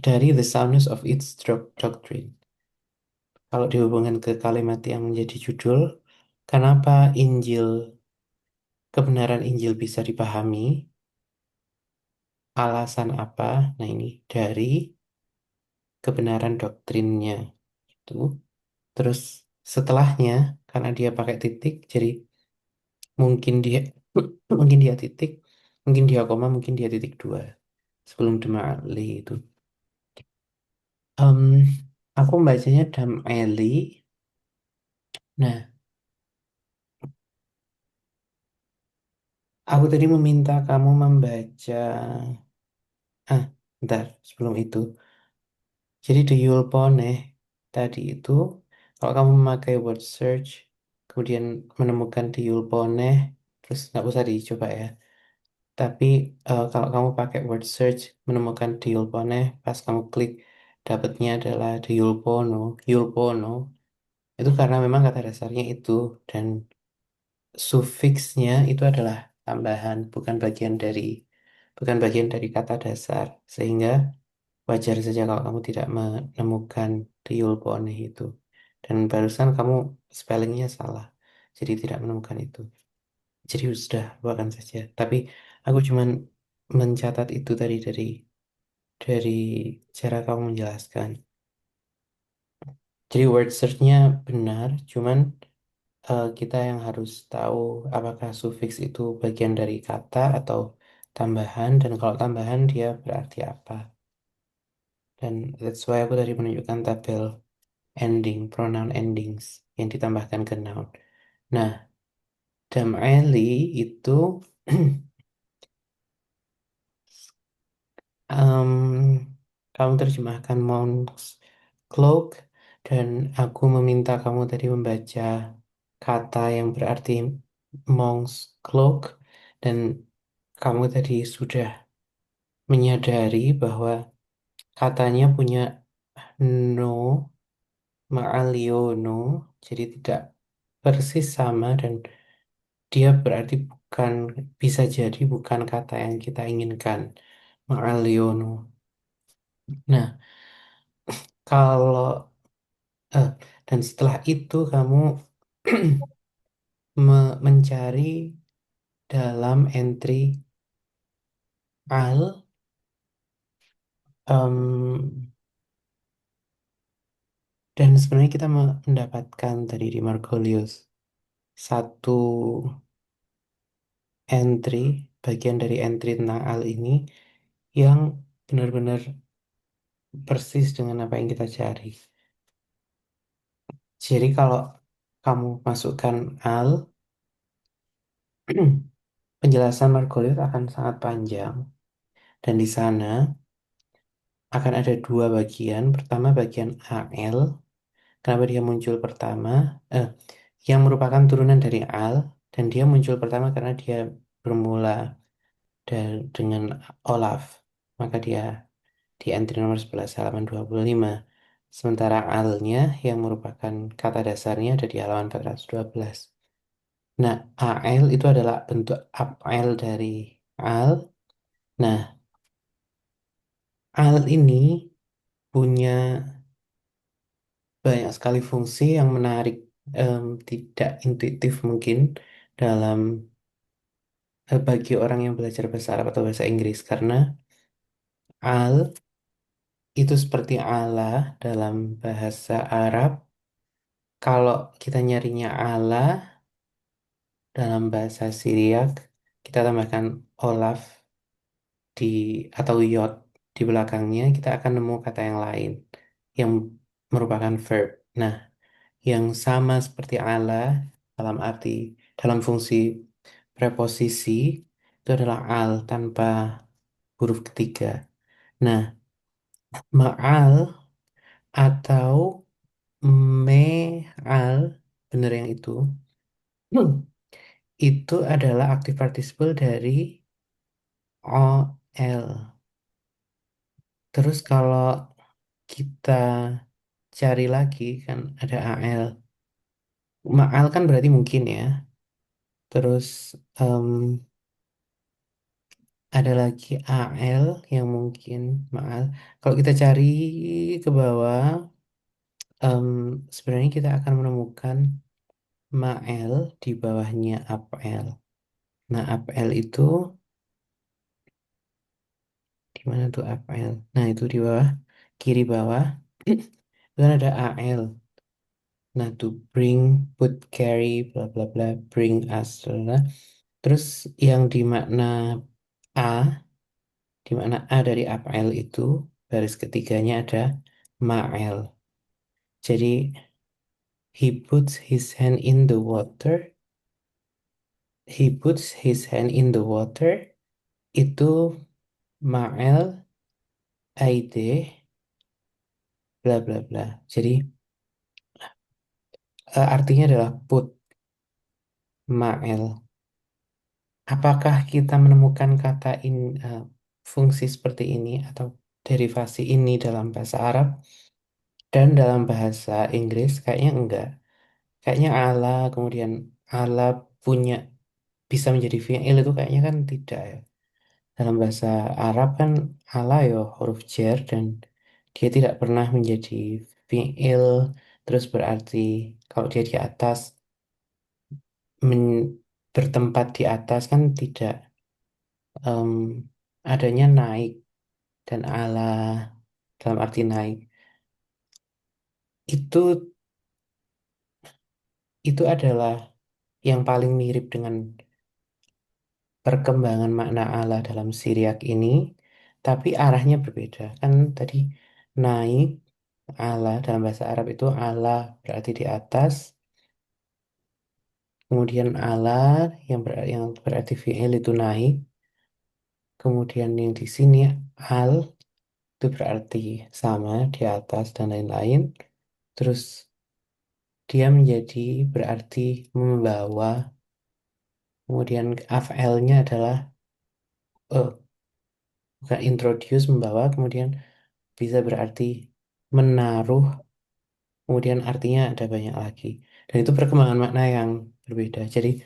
Dari the soundness of its doctrine. Kalau dihubungkan ke kalimat yang menjadi judul, kenapa kebenaran Injil bisa dipahami? Alasan apa? Nah ini dari kebenaran doktrinnya itu. Terus setelahnya, karena dia pakai titik, jadi mungkin dia mungkin dia titik, mungkin dia koma, mungkin dia titik dua sebelum Dema'ali itu. Em, aku bacanya Dam'eli. Nah, aku tadi meminta kamu membaca. Bentar, sebelum itu. Jadi the Yulponeh tadi itu, kalau kamu memakai word search, kemudian menemukan the Yulponeh, terus nggak usah dicoba ya. Tapi kalau kamu pakai word search, menemukan the Yulponeh, pas kamu klik, dapatnya adalah the Yulpono, Yulpono. Itu karena memang kata dasarnya itu, dan sufiksnya itu adalah tambahan, bukan bagian dari kata dasar. Sehingga wajar saja kalau kamu tidak menemukan Ryulpone itu. Dan barusan kamu spellingnya salah. Jadi tidak menemukan itu. Jadi sudah, lupakan saja. Tapi aku cuman mencatat itu tadi dari cara kamu menjelaskan. Jadi word search-nya benar, cuman kita yang harus tahu apakah sufiks itu bagian dari kata atau tambahan, dan kalau tambahan dia berarti apa. Dan that's why aku tadi menunjukkan tabel ending, pronoun endings yang ditambahkan ke noun. Nah, Dam'eli itu em, kamu terjemahkan monk's cloak, dan aku meminta kamu tadi membaca kata yang berarti monk's cloak, dan kamu tadi sudah menyadari bahwa katanya punya no, ma'aliono, jadi tidak persis sama, dan dia berarti bukan, bisa jadi bukan kata yang kita inginkan. Ma'aliono. Nah, kalau eh, dan setelah itu kamu mencari dalam entry al, em, dan sebenarnya kita mendapatkan tadi di Margolius satu entry, bagian dari entry tentang al ini yang benar-benar persis dengan apa yang kita cari. Jadi kalau kamu masukkan al, penjelasan Margolius akan sangat panjang. Dan di sana akan ada dua bagian. Pertama bagian AL. Kenapa dia muncul pertama? Eh, yang merupakan turunan dari AL. Dan dia muncul pertama karena dia bermula dengan Olaf. Maka dia di entry nomor 11 halaman 25. Sementara AL-nya yang merupakan kata dasarnya ada di halaman 412. Nah, AL itu adalah bentuk UPL dari AL. Nah, AL ini punya banyak sekali fungsi yang menarik, tidak intuitif mungkin dalam bagi orang yang belajar bahasa Arab atau bahasa Inggris karena al itu seperti Allah dalam bahasa Arab. Kalau kita nyarinya Allah dalam bahasa Syriak, kita tambahkan olaf di atau yod di belakangnya, kita akan nemu kata yang lain yang merupakan verb. Nah, yang sama seperti Allah dalam arti dalam fungsi preposisi itu adalah al tanpa huruf ketiga. Nah, ma'al atau me'al, bener yang itu, hmm, itu adalah aktif participle dari OL. Terus kalau kita cari lagi kan ada AL. Ma'al kan berarti mungkin ya. Terus em, ada lagi AL yang mungkin Ma'al. Kalau kita cari ke bawah, em, sebenarnya kita akan menemukan Ma'el di bawahnya APL. Nah, APL itu di mana tuh APL? Nah, itu di bawah, kiri bawah. Itu kan ada AL. Nah, to bring, put, carry, bla bla bla, bring us. Bla, bla. Terus yang di makna A, di mana A dari APL itu, baris ketiganya ada Ma'el. Jadi, he puts his hand in the water. He puts his hand in the water. Itu Ma'el, Aide, bla bla bla. Jadi, artinya adalah put, Ma'el. Apakah kita menemukan kata in, fungsi seperti ini atau derivasi ini dalam bahasa Arab dan dalam bahasa Inggris? Kayaknya enggak. Kayaknya Allah, kemudian Allah punya bisa menjadi fi'il itu kayaknya kan tidak ya. Dalam bahasa Arab kan Allah ya huruf jar dan dia tidak pernah menjadi fi'il terus berarti kalau dia di atas bertempat di atas kan tidak, em, adanya naik dan ala dalam arti naik itu itu adalah yang paling mirip dengan perkembangan makna Allah dalam Syriak ini, tapi arahnya berbeda. Kan tadi naik Allah dalam bahasa Arab itu Allah berarti di atas, kemudian Allah yang berarti fi'il itu naik, kemudian yang di sini al itu berarti sama di atas dan lain-lain. Terus dia menjadi berarti membawa, kemudian af'alnya adalah bukan introduce membawa, kemudian bisa berarti menaruh, kemudian artinya ada banyak lagi. Dan itu perkembangan makna yang berbeda. Jadi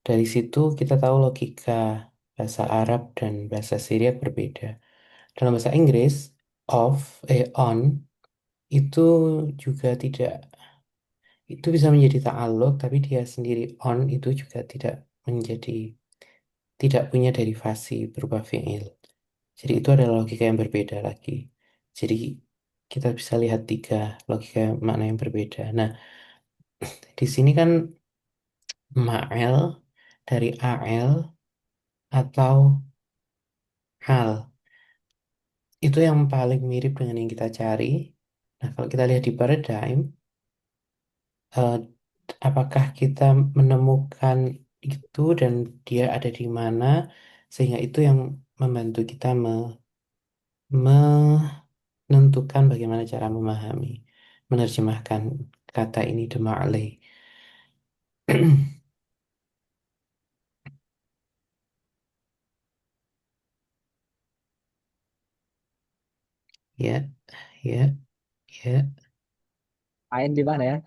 Dari situ kita tahu logika bahasa Arab dan bahasa Syriak berbeda. Dalam bahasa Inggris, on itu juga tidak, itu bisa menjadi ta'aluk, tapi dia sendiri on itu juga menjadi, tidak punya derivasi berupa fi'il. Jadi itu adalah logika yang berbeda lagi. Jadi kita bisa lihat tiga logika makna yang berbeda. Nah, di sini kan ma'el dari al atau hal itu yang paling mirip dengan yang kita cari. Nah, kalau kita lihat di paradigm, eh, apakah kita menemukan itu dan dia ada di mana, sehingga itu yang membantu kita menentukan bagaimana cara memahami, menerjemahkan kata ini the ma'leh. Ya, ya, ya. Ain di mana ya?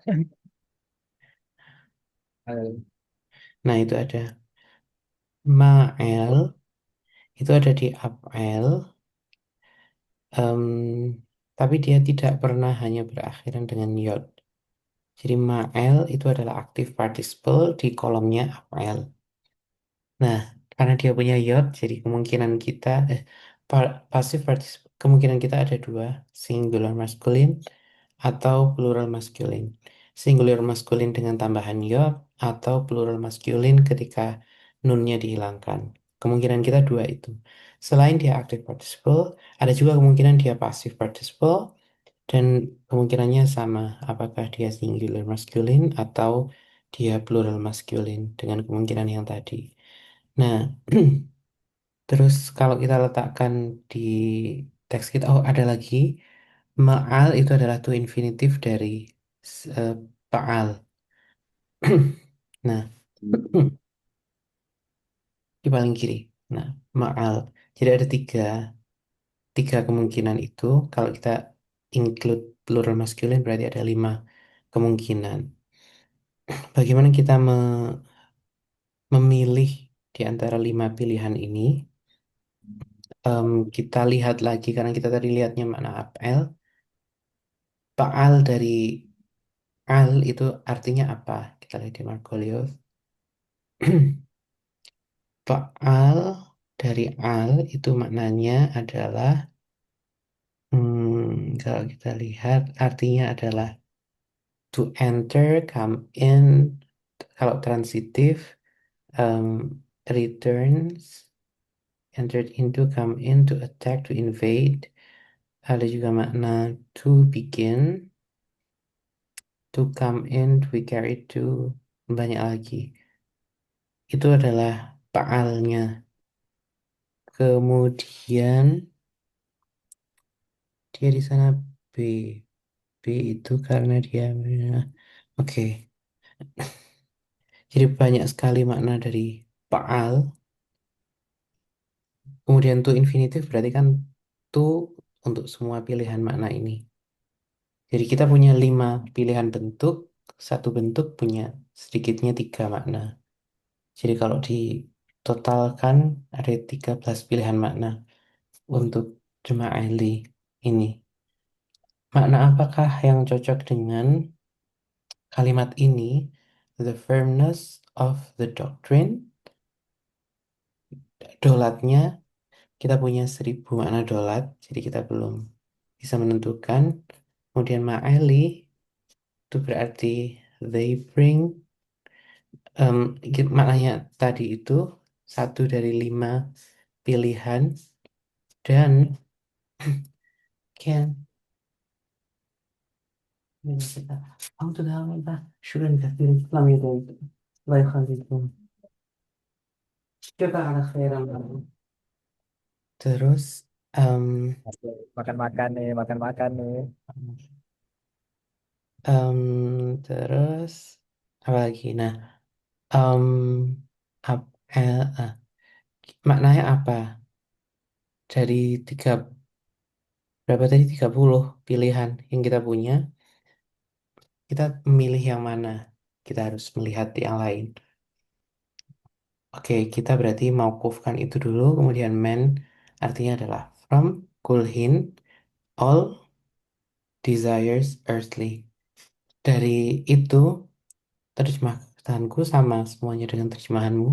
Eh, Nah, itu ada ma'el, itu ada di af'el, em, tapi dia tidak pernah hanya berakhiran dengan yod. Jadi ma'el itu adalah aktif participle di kolomnya af'el. Nah, karena dia punya yod, jadi kemungkinan kita, pasif participle, kemungkinan kita ada dua, singular masculine atau plural masculine. Singular masculine dengan tambahan yod atau plural masculine ketika nunnya dihilangkan. Kemungkinan kita dua itu. Selain dia active participle, ada juga kemungkinan dia passive participle dan kemungkinannya sama, apakah dia singular masculine atau dia plural masculine dengan kemungkinan yang tadi. Nah, terus kalau kita letakkan di teks kita, oh ada lagi, ma'al itu adalah to infinitive dari eh, fa'al. Nah, di paling kiri. Nah, ma'al. Jadi ada tiga kemungkinan itu. Kalau kita include plural masculine berarti ada 5 kemungkinan. Bagaimana kita memilih di antara 5 pilihan ini? Kita lihat lagi karena kita tadi lihatnya makna apel. Fa'al dari al itu artinya apa? Kita lihat di Margoliouth. Fa'al dari al itu maknanya adalah, kalau kita lihat artinya adalah to enter, come in. Kalau transitif, um, returns, entered into, come in, to attack, to invade. Ada juga makna to begin, to come in, to be carried to, banyak lagi. Itu adalah fa'alnya. Kemudian dia di sana B. B itu karena dia, oke. Jadi banyak sekali makna dari fa'al. Kemudian to infinitive berarti kan to untuk semua pilihan makna ini. Jadi kita punya 5 pilihan bentuk, satu bentuk punya sedikitnya 3 makna. Jadi kalau ditotalkan ada 13 pilihan makna untuk Juma'ili ini. Makna apakah yang cocok dengan kalimat ini? The firmness of the doctrine. Dolatnya, kita punya 1000 makna dolat, jadi kita belum bisa menentukan. Kemudian ma'ali itu berarti they bring, maknanya tadi itu satu dari 5 pilihan dan can أعوذ بالله شكرا كثيرا لم يدعي الله يخليكم شكرا على خير terus makan-makan nih, makan-makan nih. terus apa lagi? Nah, em, ap- eh, eh, maknanya apa? Dari berapa tadi 30 pilihan yang kita punya, kita memilih yang mana? Kita harus melihat yang lain. Oke, kita berarti mauqufkan itu dulu, kemudian man artinya adalah from kulhin all desires earthly. Dari itu, terjemahanku sama semuanya dengan terjemahanmu.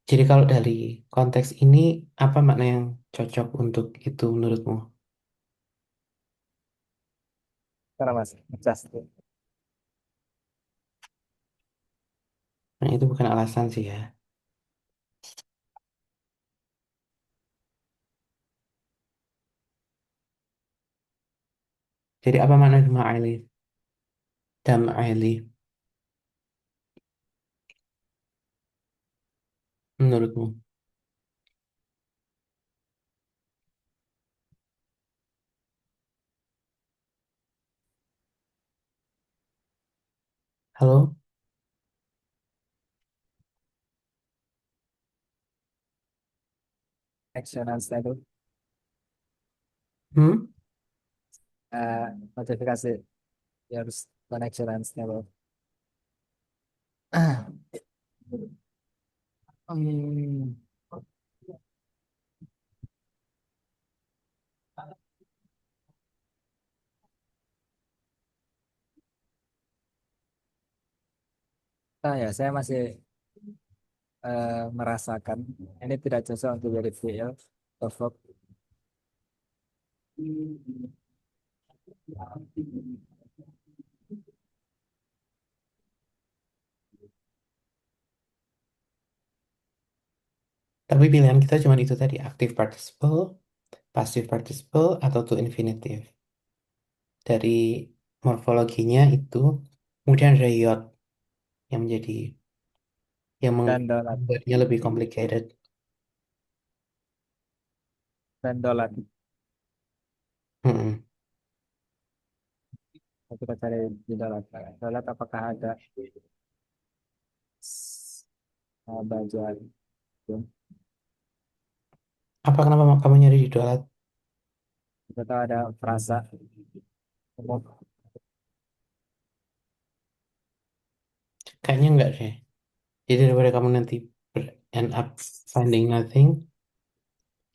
Jadi kalau dari konteks ini, apa makna yang cocok untuk itu menurutmu? Karena mas, just Nah, itu bukan alasan sih ya. Jadi apa makna Dam'aili? Dam'aili menurutmu? Halo? action and itu Hmm? eh, notifikasi ya harus connection and stable. Hmm. Nah ya, saya masih merasakan ini tidak cocok untuk jadi VL atau verb. Tapi pilihan kita cuma itu tadi, active participle, passive participle, atau to infinitive. Dari morfologinya itu, kemudian ada yod yang menjadi yang Dan dolat, membuatnya lebih complicated. dan dolat. Mm-mm. Kita cari di dolat. Dolat apakah ada bagian itu? Apa kenapa kamu nyari di dolat? Kita tahu ada frasa umum. Kayaknya enggak deh. Jadi daripada kamu nanti end up finding nothing,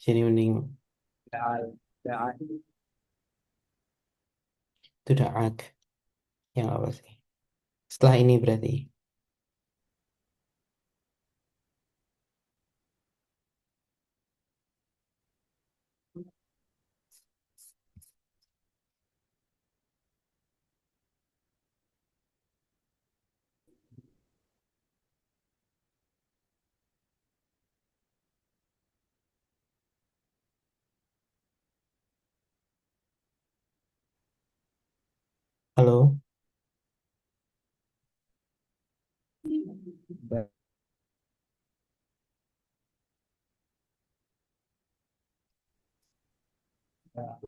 jadi mending Da, da, itu daak yang apa sih? Setelah ini berarti. Halo? da, da,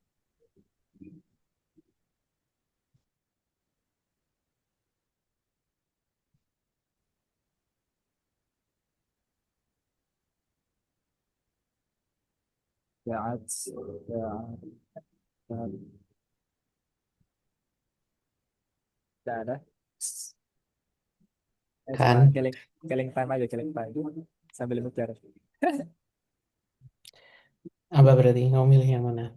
da, da, da, da, ada. Cuma Kan? killing, killing time aja, killing time. Sambil mikir. Apa berarti? Kamu milih yang mana?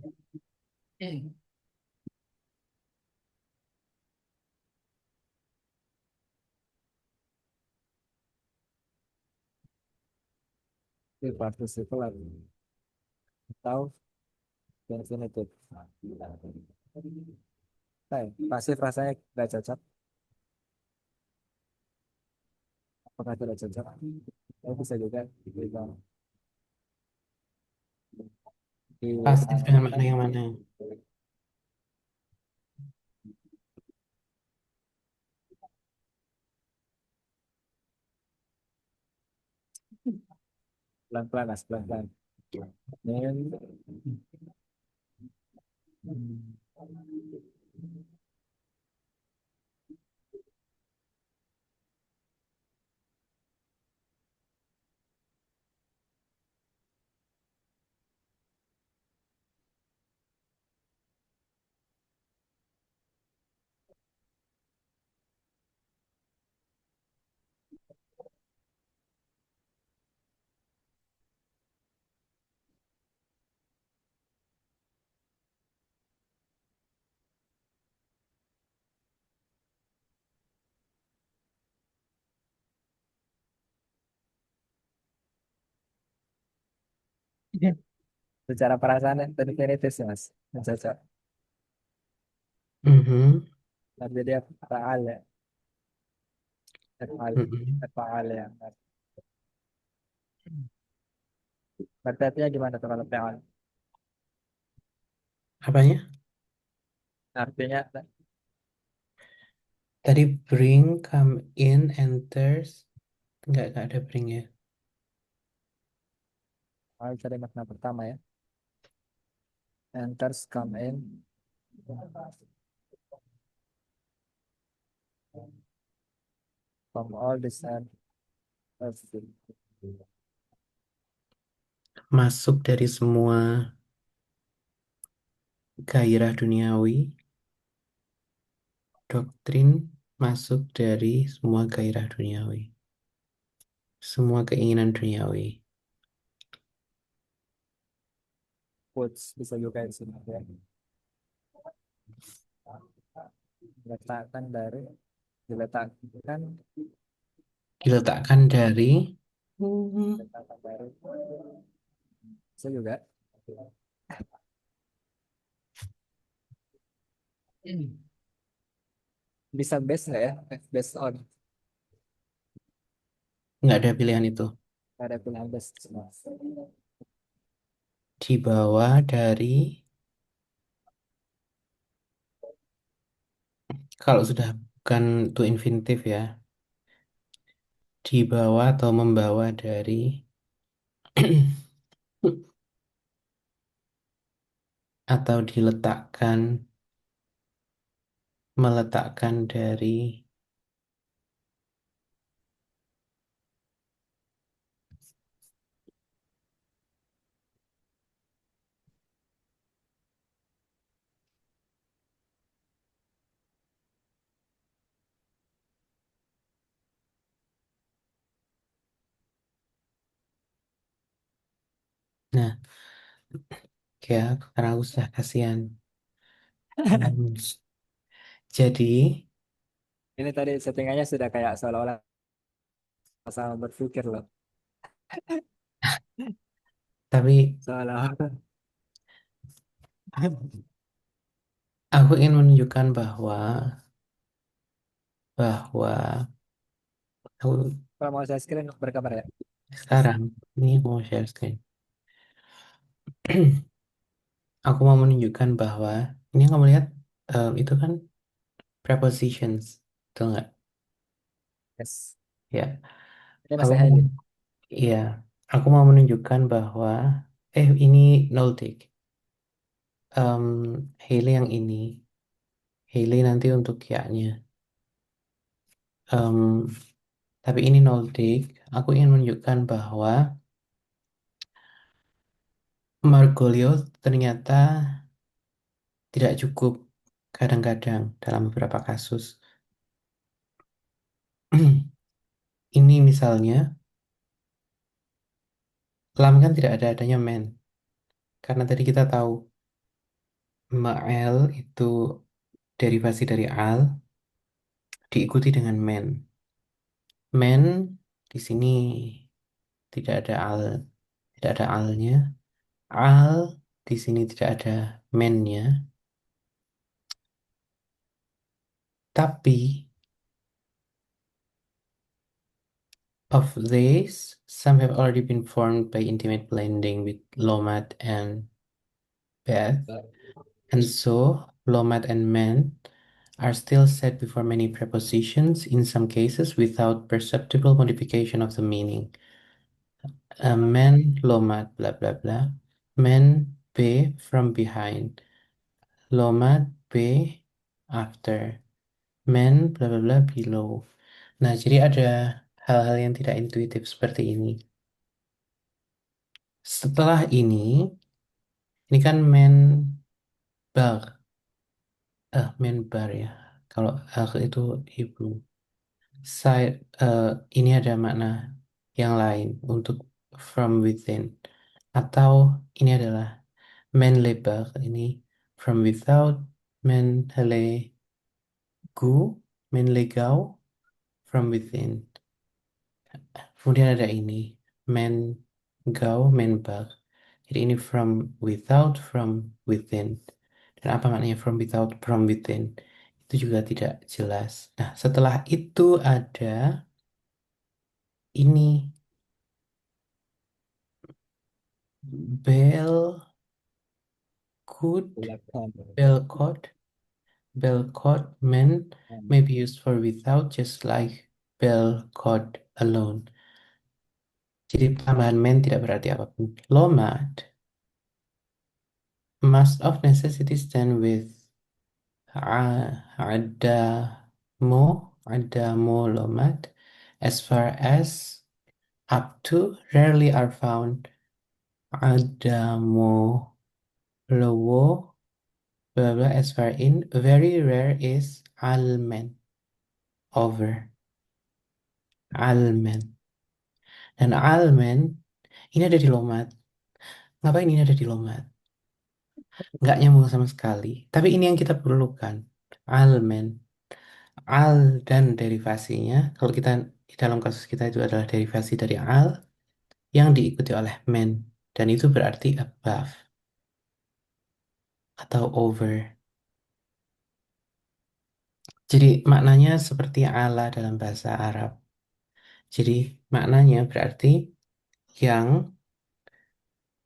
Itu participle atau infinitive. Nah, pasif rasanya tidak cocok. Apakah tidak cocok? Ya, bisa juga Pasif dengan makna diarahkan yang mana? pelan-pelan, Mas, pelan-pelan. Dan, Secara perasaan definitif sih mas. Yang cocok. Mhm, Tapi dia faal ya. Faal. mhm. Faal ya. Berarti artinya gimana tuh kalau faal? Apanya? Artinya Tadi bring, come in, enters. Nggak ada bring ya. faal cari makna pertama ya. Enters, come in. From all descent of the Masuk dari semua gairah duniawi, doktrin masuk dari semua gairah duniawi, semua keinginan duniawi. quotes bisa juga di sini ya. Diletakkan dari diletakkan Diletakkan dari Hmm, diletakkan dari bisa juga. Bisa based nggak ya? Based on. nggak ada pilihan itu. Ada pilihan based semua. Dibawa dari kalau sudah bukan to infinitif ya, dibawa atau membawa dari atau diletakkan, meletakkan dari. Nah, ya karena aku sudah kasihan. Hmm, Jadi, Ini tadi settingannya sudah kayak seolah-olah sama berpikir loh. tapi Seolah-olah. aku ingin menunjukkan bahwa aku Kalau mau saya screen berkabar ya. Mas. sekarang ini aku mau share screen. Aku mau menunjukkan bahwa ini kamu lihat itu kan prepositions, betul nggak? Yes. Ya, Ini aku masih mau, highlight. iya, aku mau menunjukkan bahwa ini Noldik. Haley yang ini, Haley nanti untuk ya-nya. Em, tapi ini Noldik. Aku ingin menunjukkan bahwa Margoliouth ternyata tidak cukup kadang-kadang dalam beberapa kasus. Ini misalnya, lam kan tidak ada adanya man. Karena tadi kita tahu ma'el itu derivasi dari al diikuti dengan man. Man di sini tidak ada al, tidak ada alnya. Al di sini tidak ada man-nya. Tapi of these, some have already been formed by intimate blending with Lomat and Beth. And so, Lomat and man are still set before many prepositions, in some cases without perceptible modification of the meaning. A man, Lomat, blah, blah, blah. Man, be, from behind. Lomat, be, after. Man, blah, blah, blah, below. Nah, jadi ada hal-hal yang tidak intuitif seperti ini. Setelah ini kan man bar, man bar ya. Kalau itu ibu. Side, ini ada makna yang lain untuk from within. Atau ini adalah man lebar, ini from without, man helegu, man legau, from within. Kemudian ada ini, man gau, man bar. Jadi ini from without, from within. Dan apa maknanya from without, from within? Itu juga tidak jelas. Nah, setelah itu ada ini bell could, Belakang. bell code. Bell code men may be used for without just like bell code alone. Jadi tambahan men tidak berarti apapun. Lomad must of necessity stand with adamo, adamo lomad as far as up to rarely are found adamo lowo blah blah as far in very rare is almen over almen dan almen ini ada di lomat. Ngapain ini ada di lomat? Nggak nyambung sama sekali. Tapi ini yang kita perlukan. Almen. Al dan derivasinya. Kalau kita di dalam kasus kita itu adalah derivasi dari al yang diikuti oleh men. Dan itu berarti above atau over. Jadi maknanya seperti ala dalam bahasa Arab. Jadi maknanya berarti yang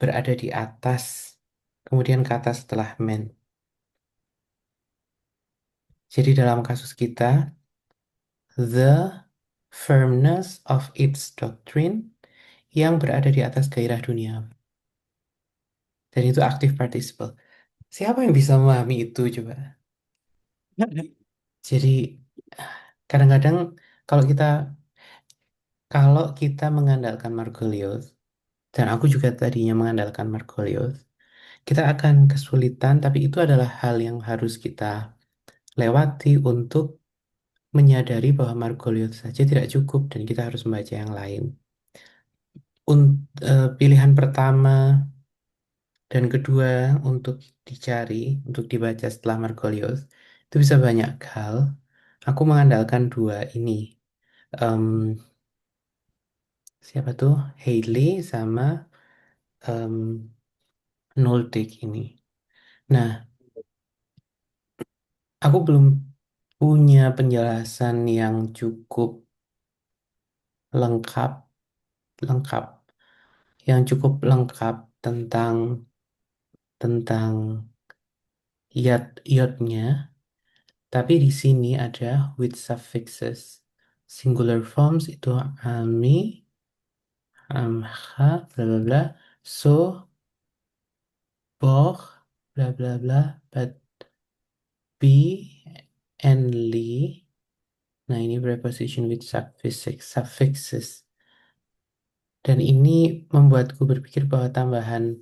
berada di atas. Kemudian kata setelah men. Jadi dalam kasus kita, the firmness of its doctrine yang berada di atas gairah dunia. Dan itu active participle. Siapa yang bisa memahami itu coba? Jadi kadang-kadang kalau kita kalau kita mengandalkan Margoliouth dan aku juga tadinya mengandalkan Margoliouth, kita akan kesulitan tapi itu adalah hal yang harus kita lewati untuk menyadari bahwa Margoliouth saja tidak cukup dan kita harus membaca yang lain. Pilihan pertama dan kedua untuk dicari, untuk dibaca setelah Margoliouth, itu bisa banyak hal. Aku mengandalkan dua ini. Em, siapa tuh? Hailey sama em, Noldig ini. Nah, aku belum punya penjelasan yang cukup lengkap, lengkap, yang cukup lengkap tentang tentang iot-iotnya. Tapi di sini ada with suffixes. Singular forms itu ami, amha, bla bla bla. So, boh, bla bla bla. But be and li. Nah, ini preposition with suffixes. Suffixes. Dan ini membuatku berpikir bahwa tambahan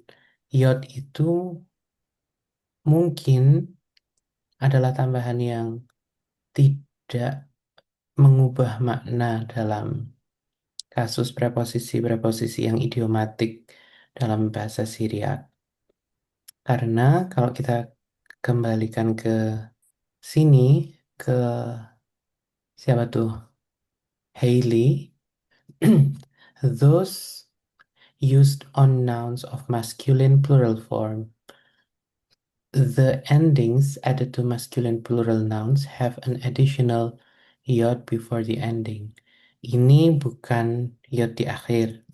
iot itu mungkin adalah tambahan yang tidak mengubah makna dalam kasus preposisi-preposisi yang idiomatik dalam bahasa Syriak. Karena kalau kita kembalikan ke sini, ke siapa tuh? Hailey, those used on nouns of masculine plural form. The endings added to masculine plural nouns have an additional iot before the ending. Ini bukan iot di akhir.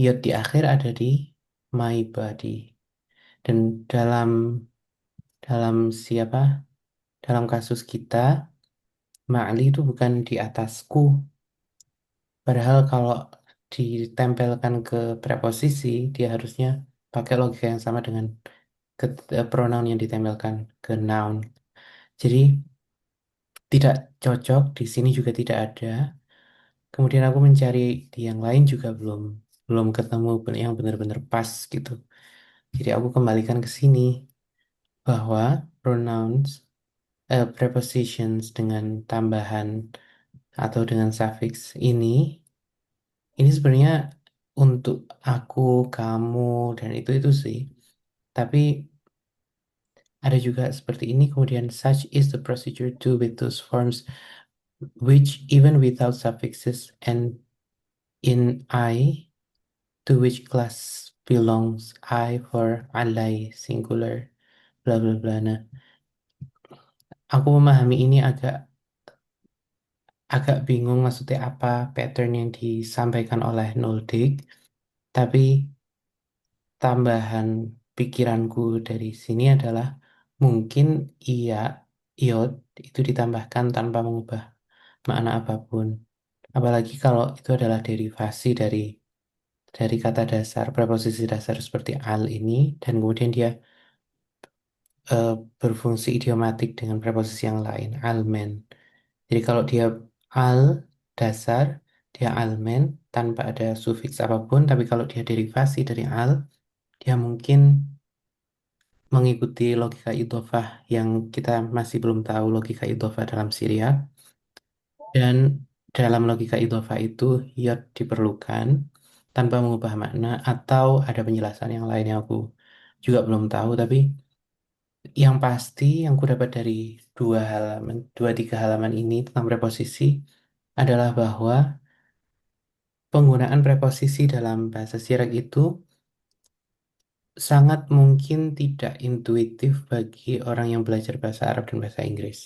Iot di akhir ada di my body. Dan dalam siapa? Dalam kasus kita, Ma'li itu bukan di atasku. Padahal kalau ditempelkan ke preposisi, dia harusnya pakai logika yang sama dengan pronoun yang ditempelkan ke noun. Jadi tidak cocok, di sini juga tidak ada. Kemudian aku mencari di yang lain juga belum belum ketemu yang benar-benar pas gitu. Jadi aku kembalikan ke sini bahwa pronouns prepositions dengan tambahan atau dengan suffix ini sebenarnya untuk aku, kamu dan itu sih. Tapi ada juga seperti ini kemudian such is the procedure too with those forms which even without suffixes and in I to which class belongs, I for alai singular, bla bla bla. Nah, aku memahami ini agak agak bingung maksudnya apa pattern yang disampaikan oleh Noldik, tapi tambahan pikiranku dari sini adalah mungkin iya, iot itu ditambahkan tanpa mengubah makna apapun. Apalagi kalau itu adalah derivasi dari kata dasar, preposisi dasar seperti al ini, dan kemudian dia eh, berfungsi idiomatik dengan preposisi yang lain, almen. Jadi kalau dia al dasar, dia almen tanpa ada sufiks apapun, tapi kalau dia derivasi dari al, dia mungkin mengikuti logika idhofah yang kita masih belum tahu logika idhofah dalam Syria. Dan dalam logika idhofah itu, yod diperlukan tanpa mengubah makna atau ada penjelasan yang lain yang aku juga belum tahu. Tapi yang pasti yang ku dapat dari dua tiga halaman ini tentang preposisi adalah bahwa penggunaan preposisi dalam bahasa Syirak itu sangat mungkin tidak intuitif bagi orang yang belajar bahasa Arab dan bahasa Inggris.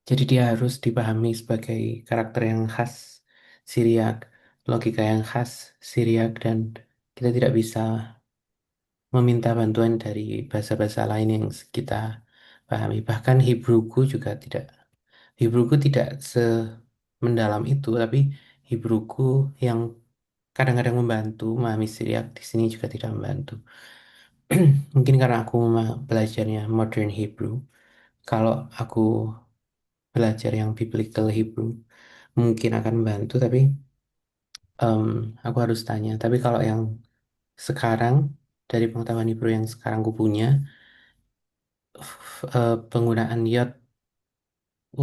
Jadi dia harus dipahami sebagai karakter yang khas Syriak, logika yang khas Syriak, dan kita tidak bisa meminta bantuan dari bahasa-bahasa lain yang kita pahami. Bahkan Hebrew tidak semendalam itu, tapi Hebrew yang kadang-kadang membantu memahami Syriak di sini juga tidak membantu. Mungkin karena aku belajarnya modern Hebrew, kalau aku belajar yang biblical Hebrew mungkin akan membantu, tapi em, aku harus tanya. Tapi kalau yang sekarang, dari pengetahuan Hebrew yang sekarang aku punya, penggunaan yod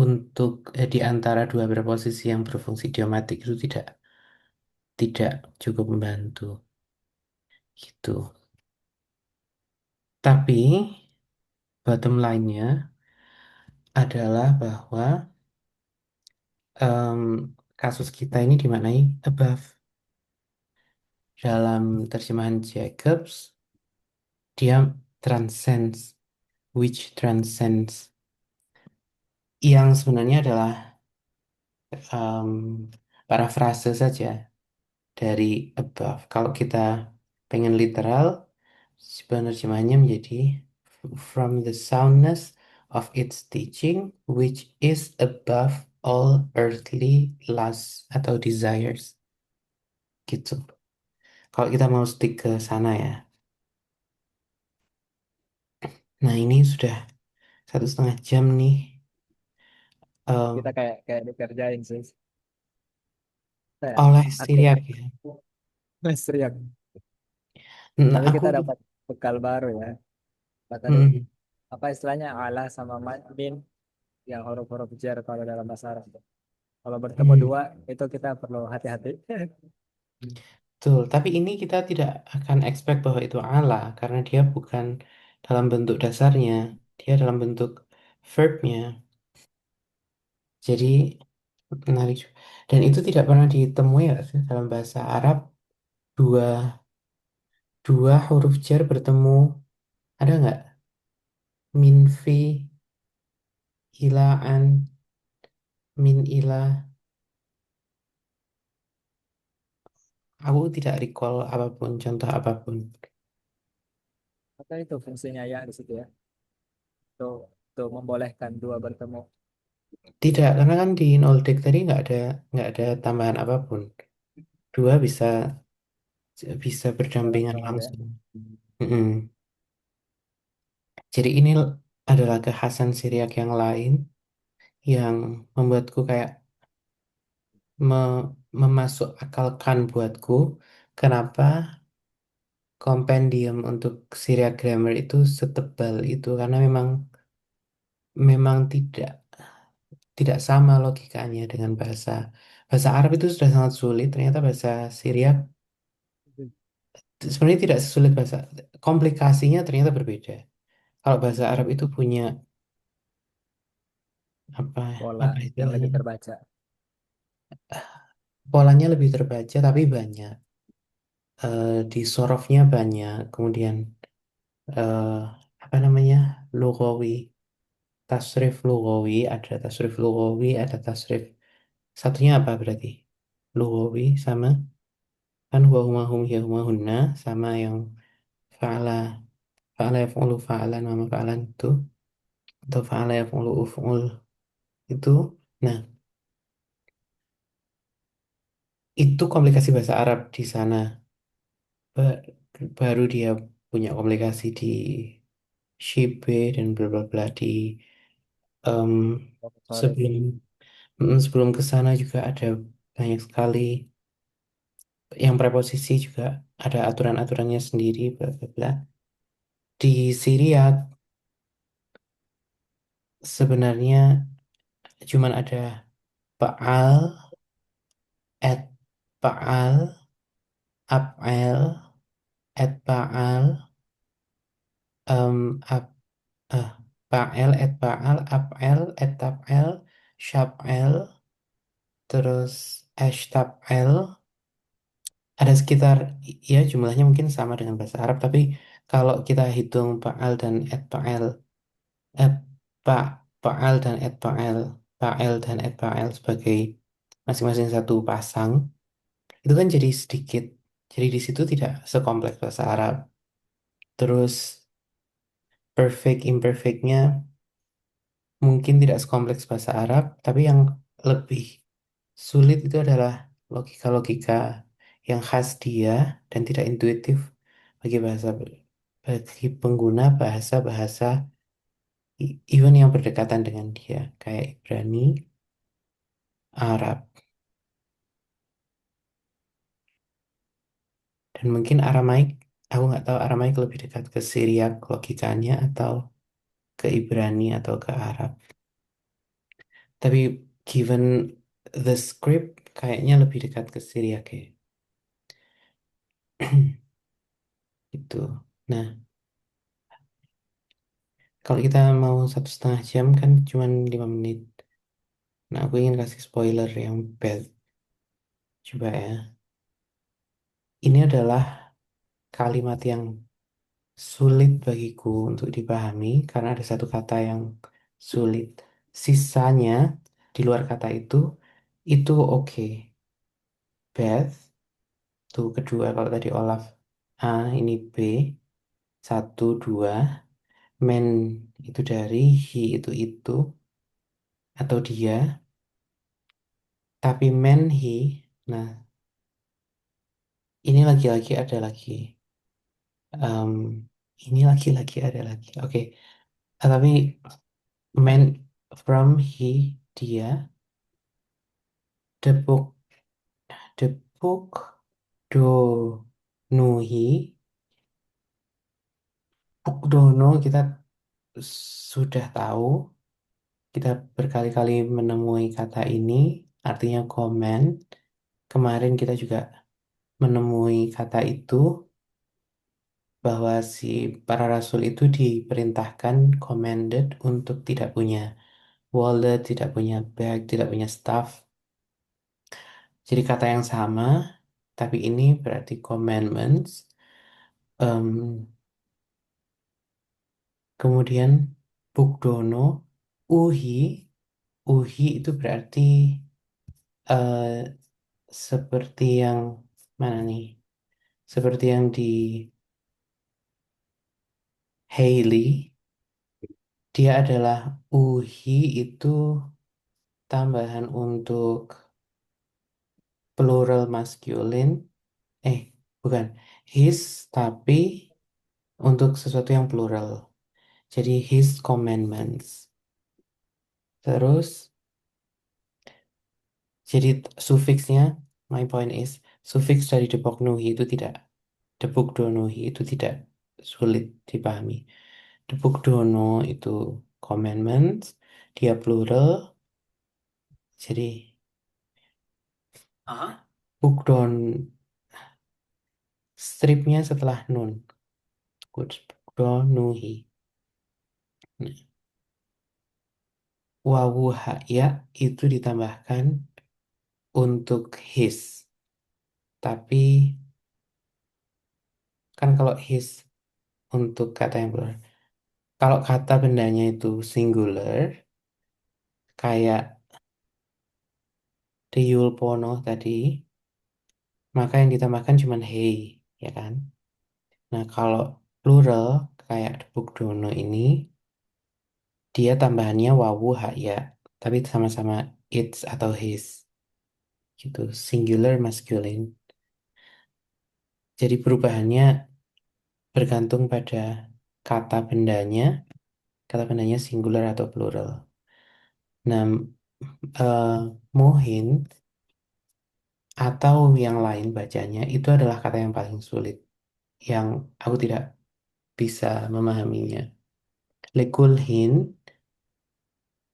untuk di antara dua preposisi yang berfungsi idiomatik itu tidak cukup membantu gitu. Tapi bottom line-nya adalah bahwa em, kasus kita ini dimaknai above dalam terjemahan Jacobs, dia transcends, which transcends, yang sebenarnya adalah em, parafrase saja dari above. Kalau kita pengen literal, penerjemahannya menjadi from the soundness of its teaching, which is above all earthly lusts atau desires. Gitu. Kalau kita mau stick ke sana ya. Nah ini sudah 1,5 jam nih. Kita em, kayak kayak dikerjain sih. Ya, oleh aku Syriak ya. teriak. Nah, Tapi aku kita dapat bekal baru ya. Apa tadi? mm, Apa istilahnya ala sama min yang huruf-huruf jar kalau dalam bahasa Arab. Kalau bertemu mm, dua itu kita perlu hati-hati. betul. Tapi ini kita tidak akan expect bahwa itu Allah karena dia bukan dalam bentuk dasarnya, dia dalam bentuk verbnya. Jadi menarik juga. Dan itu tidak pernah ditemui ya sih, dalam bahasa Arab dua dua huruf jar bertemu, ada nggak? Min fi ilaan min ilah. Aku tidak recall apapun contoh apapun. Maka itu fungsinya ya di situ ya. Tuh, tuh membolehkan dua bertemu Tidak, karena kan di Noldik tadi nggak ada tambahan apapun. Dua bisa berdampingan sama ya. langsung. Mm-mm. Jadi ini adalah kekhasan Syriak yang lain yang membuatku kayak memasuk akalkan buatku kenapa kompendium untuk Syriac grammar itu setebal itu karena memang memang tidak sama logikanya dengan bahasa bahasa Arab itu sudah sangat sulit, ternyata bahasa Syriak sebenarnya tidak sesulit bahasa, komplikasinya ternyata berbeda. Kalau bahasa Arab itu punya apa Pola apa yang lebih istilahnya, terbaca. polanya lebih terbaca tapi banyak. di sorofnya banyak, kemudian eh, apa namanya, lugawi, tasrif lugawi, ada tasrif satunya apa berarti? Lugawi sama kan huwa huma hum hiya huma hunna, sama yang fa'ala fa'ala yaf'ulu fa'alan wa maf'alan itu, atau fa'ala yaf'ulu uf'ul itu. Nah, itu komplikasi bahasa Arab di sana. Ba- Baru dia punya komplikasi di Shipe dan bla bla bla di em, Sorry. sebelum sebelum ke sana juga ada banyak sekali yang preposisi, juga ada aturan-aturannya sendiri bla bla bla. Di Syria sebenarnya cuman ada Baal, at Baal, Af'al, at Baal, up, Baal, at Baal, Af'al, at Taf'al, Syaf'al, terus Ashtaf'al. Ada sekitar, ya jumlahnya mungkin sama dengan bahasa Arab, tapi kalau kita hitung Baal dan at Baal, eh, pa, Baal dan at Baal, Baal dan at Baal sebagai masing-masing satu pasang, itu kan jadi sedikit. Jadi di situ tidak sekompleks bahasa Arab. Terus perfect imperfectnya mungkin tidak sekompleks bahasa Arab, tapi yang lebih sulit itu adalah logika-logika yang khas dia dan tidak intuitif bagi bagi pengguna bahasa-bahasa even yang berdekatan dengan dia, kayak Ibrani, Arab, dan mungkin Aramaik. Aku nggak tahu Aramaik lebih dekat ke Syriak logikanya atau ke Ibrani atau ke Arab. Tapi given the script kayaknya lebih dekat ke Syriak ya. Gitu. Nah, kalau kita mau 1,5 jam kan cuma 5 menit. Nah, aku ingin kasih spoiler yang bad. Coba ya. Ini adalah kalimat yang sulit bagiku untuk dipahami karena ada satu kata yang sulit. Sisanya di luar kata itu oke. Beth, tuh kedua kalau tadi Olaf A, ini B, satu, dua. Man itu dari, he itu, atau dia. Tapi man, he, nah ini lagi-lagi ada lagi. Em, ini lagi-lagi ada lagi. Oke, tapi man from he, dia. The book, the book do nuhi. Book dono kita sudah tahu. Kita berkali-kali menemui kata ini, artinya komen. Kemarin kita juga menemui kata itu, bahwa si para rasul itu diperintahkan, commanded untuk tidak punya wallet, tidak punya bag, tidak punya staff. Jadi kata yang sama, tapi ini berarti commandments. Em, Kemudian Bugdono, Uhi, Uhi itu berarti eh, seperti yang mana nih? Seperti yang di Hailey, dia adalah Uhi itu tambahan untuk plural masculine. Eh, bukan. His, tapi untuk sesuatu yang plural. Jadi his commandments. Terus, jadi sufiksnya, my point is, sufiks dari Depok Nuhi itu tidak, Depok Donuhi itu tidak sulit dipahami. Depok Dono itu commandments, dia plural, jadi Bukdon stripnya setelah nun. Bukdonuhi. Wawu ya itu ditambahkan untuk his. Tapi Kan kalau his untuk kata yang plural. Kalau kata bendanya itu singular, kayak the Yulpono tadi, maka yang ditambahkan cuma hey, ya kan? Nah, kalau plural, kayak the Bukdono ini, dia tambahannya wawu hak ya, tapi sama-sama its atau his, gitu. Singular masculine. Jadi perubahannya bergantung pada kata bendanya singular atau plural. Nah, muhin atau yang lain bacanya itu adalah kata yang paling sulit, yang aku tidak bisa memahaminya. Lekul hin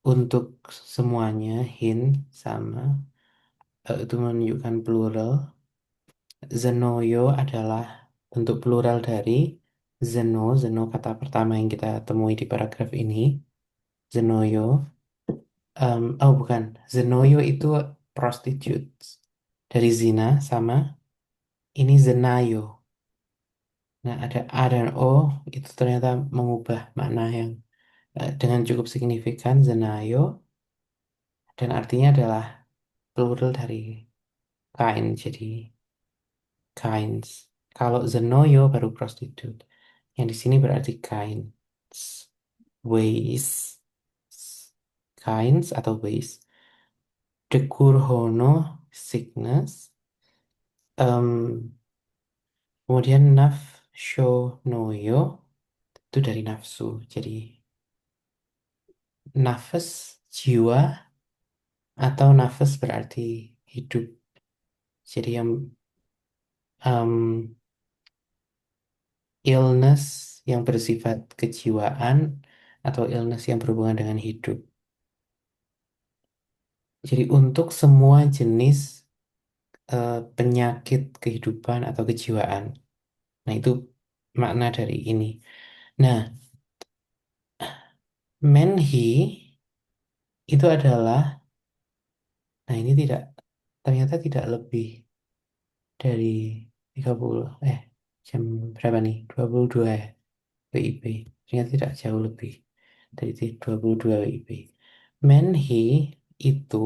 untuk semuanya, hin sama, itu menunjukkan plural. Zenoyo adalah bentuk plural dari zeno kata pertama yang kita temui di paragraf ini. Zenoyo, oh bukan, zenoyo itu prostitutes dari zina, sama ini zenayo. Nah, ada A dan O itu ternyata mengubah makna yang dengan cukup signifikan, zenayo, dan artinya adalah plural dari kain, jadi kinds. Kalau zenoyo baru prostitute. Yang di sini berarti kinds, ways, kinds atau ways. Dekurhono, sickness. Em, Kemudian nafshonoyo itu dari nafsu. Jadi nafas, jiwa, atau nafas berarti hidup. Jadi yang em, illness yang bersifat kejiwaan atau illness yang berhubungan dengan hidup. Jadi untuk semua jenis penyakit kehidupan atau kejiwaan. Nah, itu makna dari ini. Nah, menhi itu adalah, nah ini ternyata tidak lebih dari 30, jam berapa nih? 22 ya, WIB. Ternyata tidak jauh lebih dari 22 WIB. Menhi itu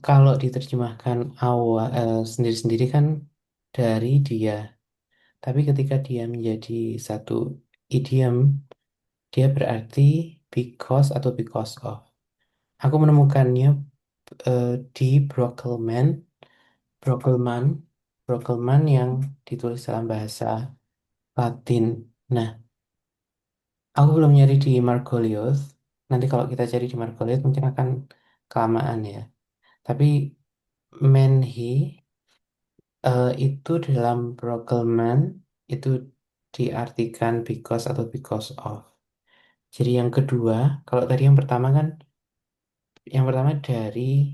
kalau diterjemahkan awal sendiri-sendiri kan dari dia. Tapi ketika dia menjadi satu idiom, dia berarti because atau because of. Aku menemukannya eh, di Brockleman, Brockleman, Brockleman yang ditulis dalam bahasa Latin. Nah, aku belum nyari di Margoliouth. Nanti kalau kita cari di Margoliouth mungkin akan kelamaan ya. Tapi Menhi itu dalam Brockleman itu diartikan because atau because of. Jadi yang kedua, kalau tadi yang pertama dari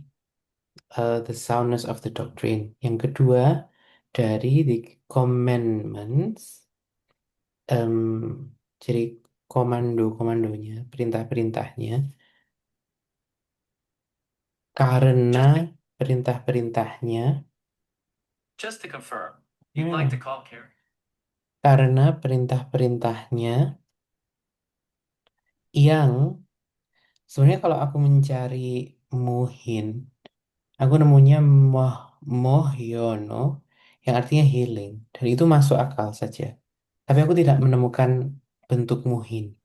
the soundness of the doctrine. Yang kedua dari the commandments, em, jadi komando-komandonya, perintah-perintahnya. Karena perintah-perintahnya, hmm, karena perintah-perintahnya yang sebenarnya kalau aku mencari muhin, aku nemunya moh mohyono yang artinya healing dan itu masuk akal saja. Tapi aku tidak menemukan bentuk muhin.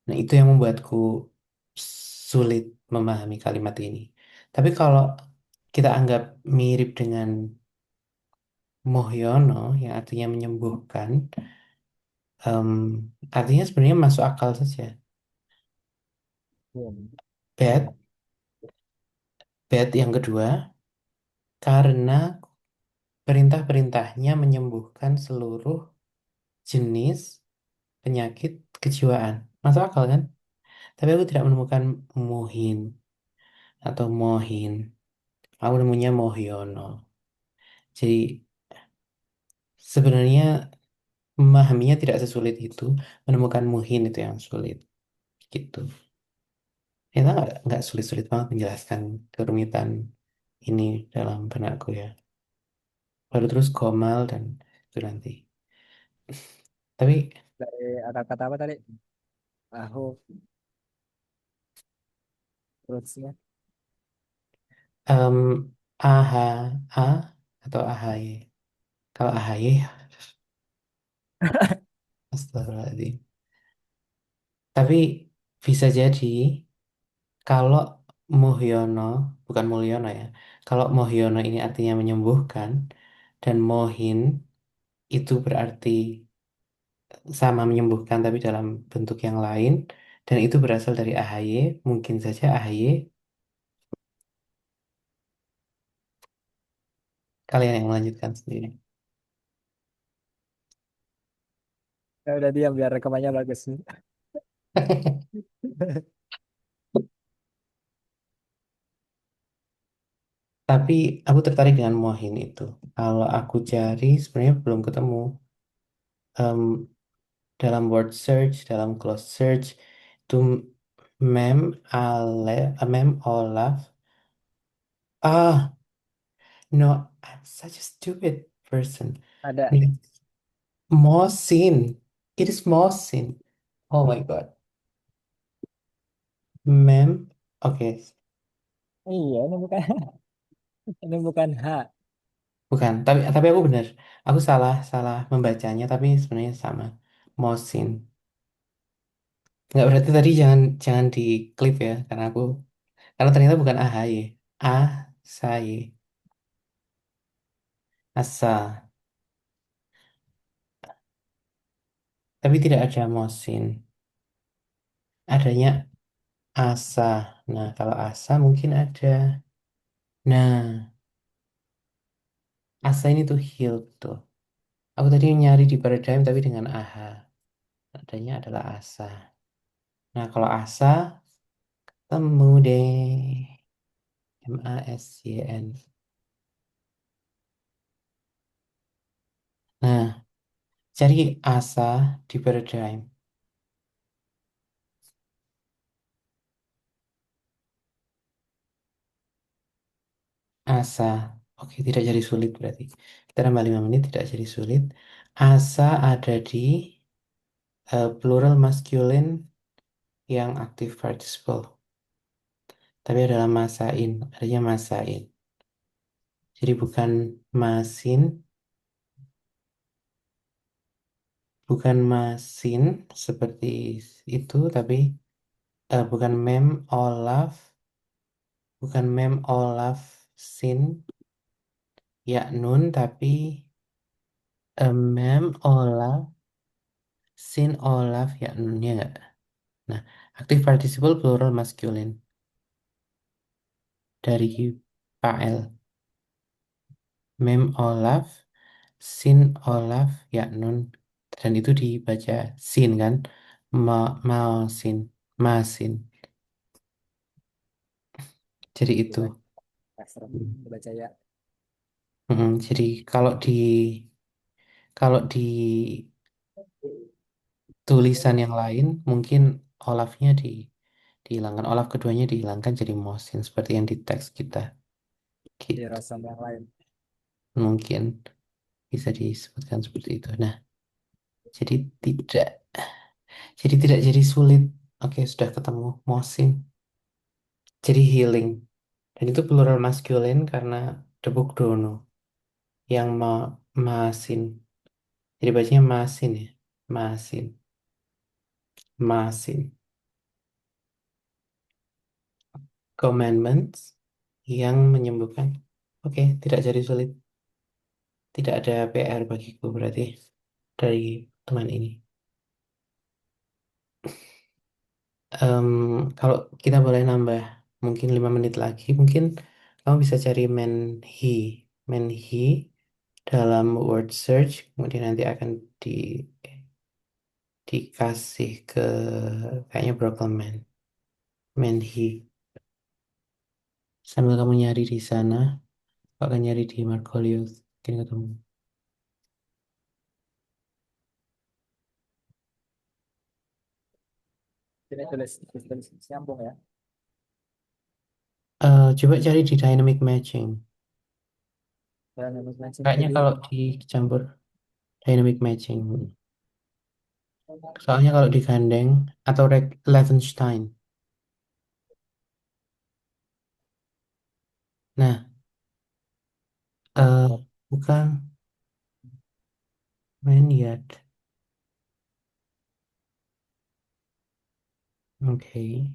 Nah, itu yang membuatku sulit memahami kalimat ini. Tapi kalau kita anggap mirip dengan mohyono yang artinya menyembuhkan, em, artinya sebenarnya masuk akal saja. Iya. Bad, bad yang kedua, karena perintah-perintahnya menyembuhkan seluruh jenis penyakit kejiwaan. Masuk akal kan? Tapi aku tidak menemukan muhin atau mohin. Aku nemunya mohyono. Jadi sebenarnya memahaminya tidak sesulit itu. Menemukan muhin itu yang sulit. Gitu. Ternyata nggak sulit-sulit banget menjelaskan kerumitan ini dalam benakku ya. Baru terus Gomal dan itu nanti. Tapi Dari ada kata apa tadi? Aho, terusnya. em AH A atau AHY. Kalau AHY, astagfirullahaladzim. Tapi bisa jadi kalau Muhyono, bukan Mulyono ya. Kalau Muhyono ini artinya menyembuhkan dan Mohin itu berarti sama menyembuhkan tapi dalam bentuk yang lain dan itu berasal dari AHY, mungkin saja AHY kalian yang melanjutkan sendiri. Ya udah diam biar rekamannya bagus. Tapi aku tertarik dengan Mohin itu. Kalau aku cari sebenarnya belum ketemu. Em, dalam word search, dalam close search itu mem Olaf. Ah, no, I'm such a stupid person. Ada. It's Mosin. It is Mosin. Oh my God. Mem. Oke, Iya, ini bukan ini bukan H. bukan. Tapi aku benar. Aku salah salah membacanya, tapi sebenarnya sama. Mosin. Nggak berarti tadi jangan jangan diklip ya, karena ternyata bukan AHY. ASAY. Asa. Tapi tidak ada Mosin. Adanya Asa. Nah, kalau Asa mungkin ada. Nah, Asa ini tuh heal tuh. Aku tadi nyari di Paradigm tapi dengan AHA. Adanya adalah Asa. Nah, kalau Asa, temu deh. MASYN. Nah, cari Asa di Paradigm. Asa. Oke, tidak jadi sulit berarti. Kita tambah 5 menit, tidak jadi sulit. Asa ada di plural masculine yang aktif participle. Tapi adalah masain, adanya masain. Jadi bukan masin, bukan masin seperti itu, tapi bukan mem olaf, bukan mem olaf sin ya nun, tapi mem olaf sin olaf ya nunnya enggak. Nah, aktif participle plural masculine dari Pael. Mem olaf sin olaf ya nun dan itu dibaca sin kan, mau sin masin. Jadi itu. Dibaca serem, dibaca ya. Jadi kalau di tulisan yang lain mungkin Olafnya dihilangkan, Olaf keduanya dihilangkan jadi Mosin seperti yang di teks kita. Di Gitu. rasa yang lain. Mungkin bisa disebutkan seperti itu. Nah, jadi tidak tidak jadi sulit. Oke, sudah ketemu Mosin. Jadi healing. Dan itu plural masculine karena Debuk Dono yang masin. Jadi bacanya masin ya. Masin. Masin. Commandments yang menyembuhkan. Oke, tidak jadi sulit. Tidak ada PR bagiku berarti dari teman ini. Em, Kalau kita boleh nambah mungkin 5 menit lagi, mungkin kamu bisa cari Menhi. Menhi dalam word search, kemudian nanti akan dikasih ke kayaknya Brockleman. Menhi. Sambil kamu nyari di sana, aku akan nyari di Margoliouth. Mungkin ketemu. Ini tulis nyambung ya. Coba cari di Dynamic Matching. Dan matching Kayaknya tadi kalau dicampur. Dynamic matching. Soalnya kalau digandeng atau Liechtenstein. Nah, Laptop. bukan Maniard. Oke,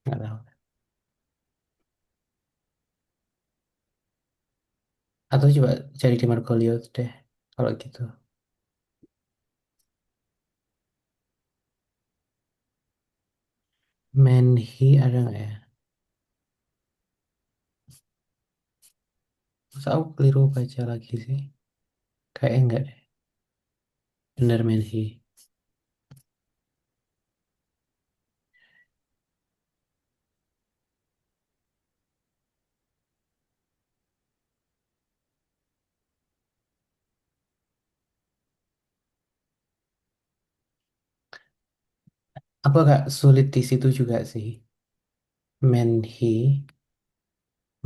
nggak tahu. Atau coba cari di Margoliouth deh, kalau gitu. Manhi ada nggak ya? Masa aku keliru baca lagi sih? Kayaknya enggak deh. Bener Manhi. Aku agak sulit di situ juga sih. Manhi,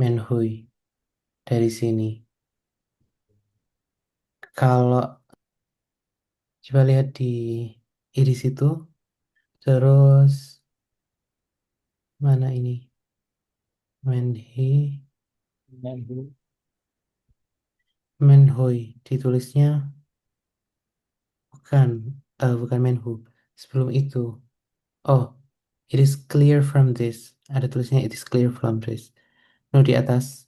Manhui dari sini. Kalau coba lihat di iris itu, terus mana ini? Manhi, Manhu. Manhui. Ditulisnya bukan, bukan Manhu. Sebelum itu, oh, it is clear from this. Ada tulisnya it is clear from this. No, di atas.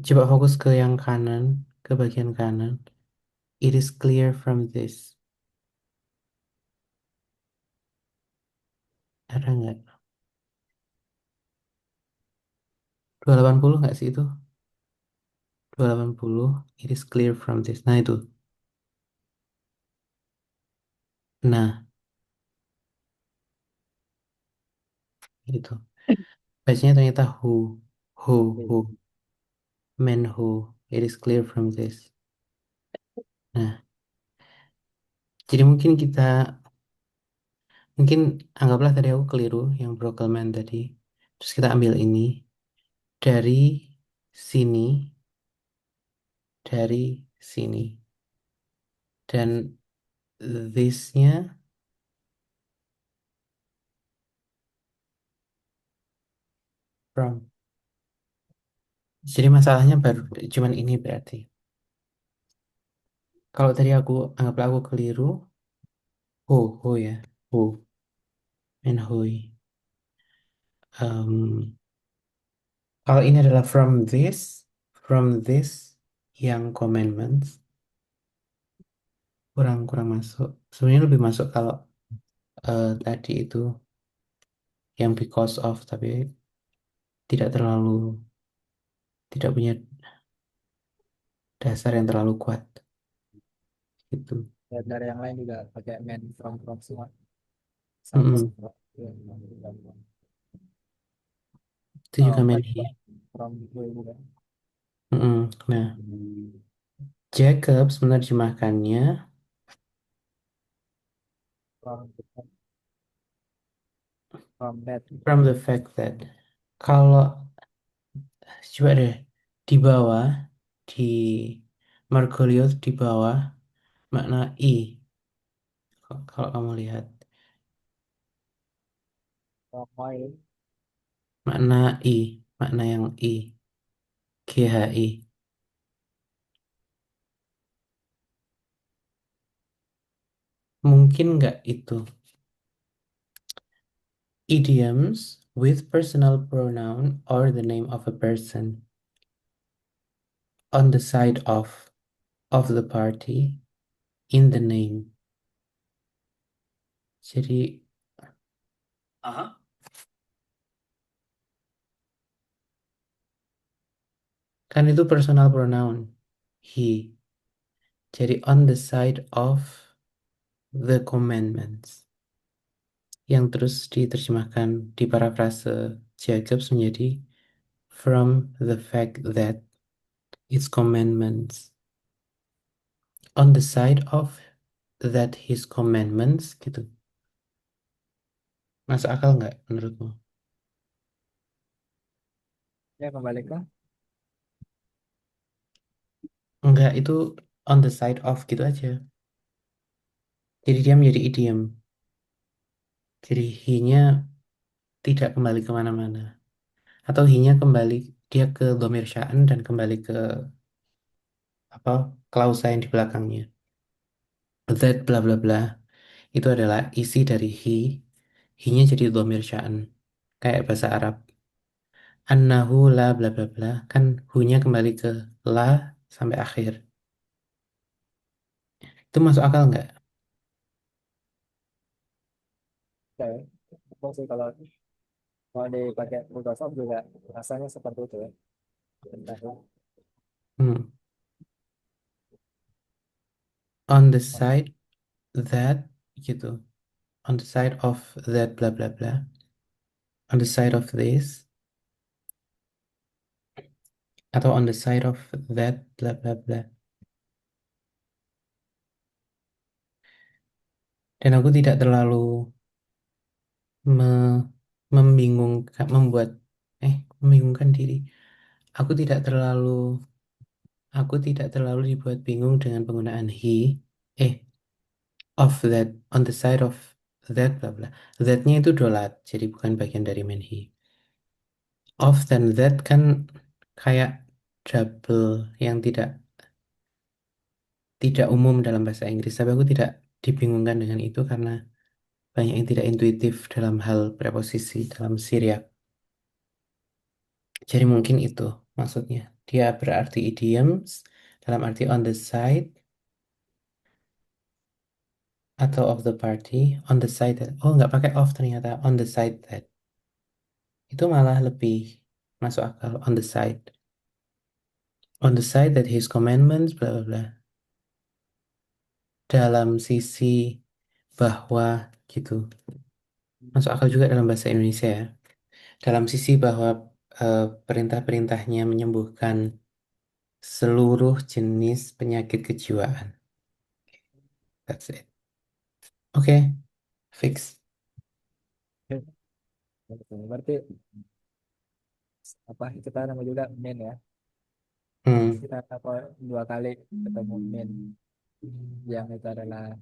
Coba fokus ke yang kanan, ke bagian kanan. It is clear from this. Ada nggak? 280 nggak sih itu? 280. It is clear from this. Nah itu. Nah, itu. Bacanya ternyata who. Who. Man who. It is clear from this. Nah, jadi mungkin anggaplah tadi aku keliru yang Brokelman tadi. Terus kita ambil ini dari sini, dari sini. Dan this-nya from. Jadi masalahnya baru cuman ini berarti. Kalau tadi anggaplah aku keliru, who ya, who, and who. Em, Kalau ini adalah from this yang commandments kurang kurang masuk. Sebenarnya lebih masuk kalau tadi itu yang because of, tapi tidak terlalu tidak punya dasar yang terlalu kuat gitu. Ya, dari yang lain juga pakai man from semua sama Mm-mm. semua. Ya, Itu juga oh, baik manhi. from gue juga. Mm-mm. Nah, Jacobs menerjemahkannya From that. from the fact that, kalau coba deh di bawah, di Margoliouth di bawah makna i, kalau kamu lihat From oil. makna i, makna yang i, GHI, mungkin nggak itu idioms with personal pronoun or the name of a person on the side of the party in the name. Jadi kan itu personal pronoun he. Jadi on the side of the commandments, yang terus diterjemahkan di parafrase Jacobs menjadi from the fact that its commandments on the side of that his commandments gitu. Masuk akal nggak menurutmu? Ya kembali ke Enggak, itu on the side of gitu aja. Jadi dia menjadi idiom. Jadi he-nya tidak kembali kemana-mana. Atau he-nya kembali, dia ke dhamir sya'an dan kembali ke apa klausa yang di belakangnya. That bla bla bla itu adalah isi dari he. He-nya jadi dhamir sya'an. Kayak bahasa Arab. Annahu la bla bla bla. Kan hu-nya kembali ke la sampai akhir. Itu masuk akal nggak? saya. Sih kalau mau dipakai Microsoft juga rasanya seperti itu ya. Entah ya. Hmm. On the side that gitu. On the side of that bla bla bla. On the side of this atau on the side of that bla bla bla. Dan aku tidak terlalu me- membingungkan, membingungkan diri. Aku tidak terlalu, aku tidak terlalu dibuat bingung dengan penggunaan he, eh, of that, on the side of that, bla bla. That-nya itu dolat, jadi bukan bagian dari main he. Of dan that kan kayak double yang tidak umum dalam bahasa Inggris. Tapi aku tidak dibingungkan dengan itu karena banyak yang tidak intuitif dalam hal preposisi dalam Syriak. Jadi mungkin itu maksudnya. Dia berarti idioms dalam arti on the side atau of the party, on the side that. Oh, nggak pakai of ternyata, on the side that. Itu malah lebih masuk akal, on the side. On the side that his commandments, bla bla bla. Dalam sisi bahwa gitu. Masuk akal juga dalam bahasa Indonesia ya. Dalam sisi bahwa perintah-perintahnya menyembuhkan seluruh jenis penyakit kejiwaan. That's it. Oke, fix. Berarti apa kita nama juga main ya. Hmm, Kita apa dua kali ketemu main yang itu adalah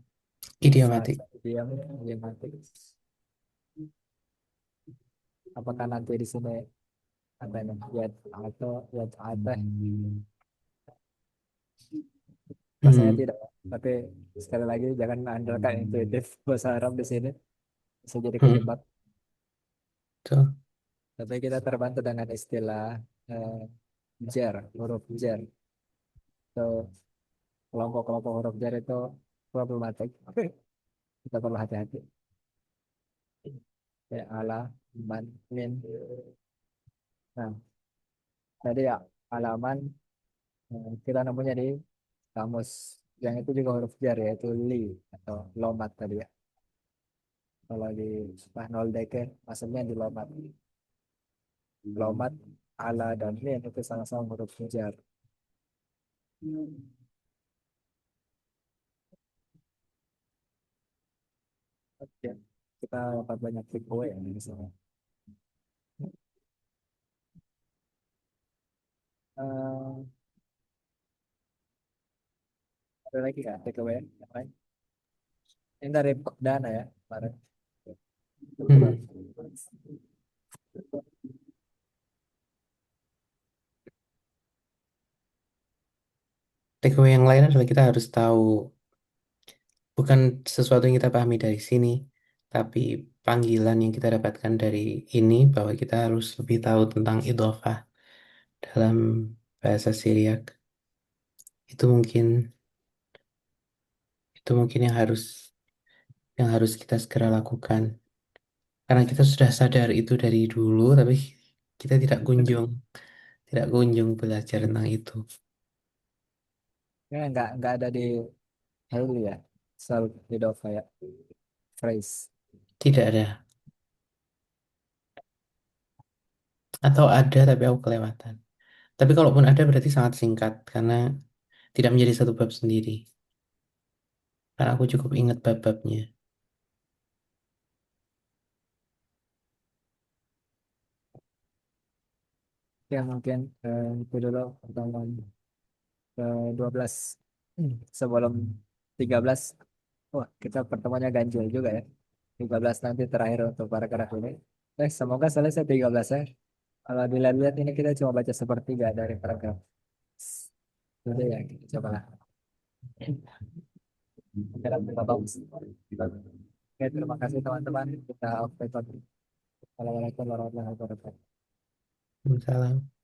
idiomatik. bahasa diam mati. Apakah nanti di sini apa ini ya atau rasanya Hmm, tidak, tapi sekali lagi jangan andalkan intuitif bahasa Arab di sini, bisa jadi hmm, kejebak. betul. Tapi kita terbantu dengan istilah eh, jar, huruf jar. So, kelompok-kelompok huruf jar itu problematik. Oke. Kita perlu hati-hati. Kayak ala, man, min. Nah, tadi ya alaman kita nemunya di kamus. Yang itu juga huruf jar yaitu li atau lomat tadi ya. Kalau di Spahnol Deke maksudnya di lomat. Lomat, ala, dan min itu sama-sama huruf jar. Oke. Kita dapat banyak takeaway ya di sini. Eh, ada lagi nggak takeaway yang lain? Ini dari Dana ya kemarin. Hmm. Takeaway yang lain adalah kita harus tahu bukan sesuatu yang kita pahami dari sini, tapi panggilan yang kita dapatkan dari ini bahwa kita harus lebih tahu tentang idhofah dalam bahasa Syriak. Itu mungkin itu mungkin yang harus kita segera lakukan. Karena kita sudah sadar itu dari dulu, tapi kita tidak kunjung belajar tentang itu. Ya, nggak ada di Haley ya. Self Hidofah ya. Phrase. Tidak ada. Atau ada tapi aku kelewatan. Tapi kalaupun ada berarti sangat singkat karena tidak menjadi satu bab sendiri. Karena aku cukup ingat bab-babnya. Ya mungkin itu dulu pertemuan ke 12. Sebelum 13. Wah, kita pertemuannya ganjil juga ya. 13 nanti terakhir untuk paragraf ini. Semoga selesai 13 ya. Kalau dilihat-lihat ini kita cuma baca sepertiga dari paragraf. Jadi ya, kita cobalah. Kira kita bagus. Oke, terima kasih teman-teman. Kita off record. Assalamualaikum warahmatullahi wabarakatuh. Salam.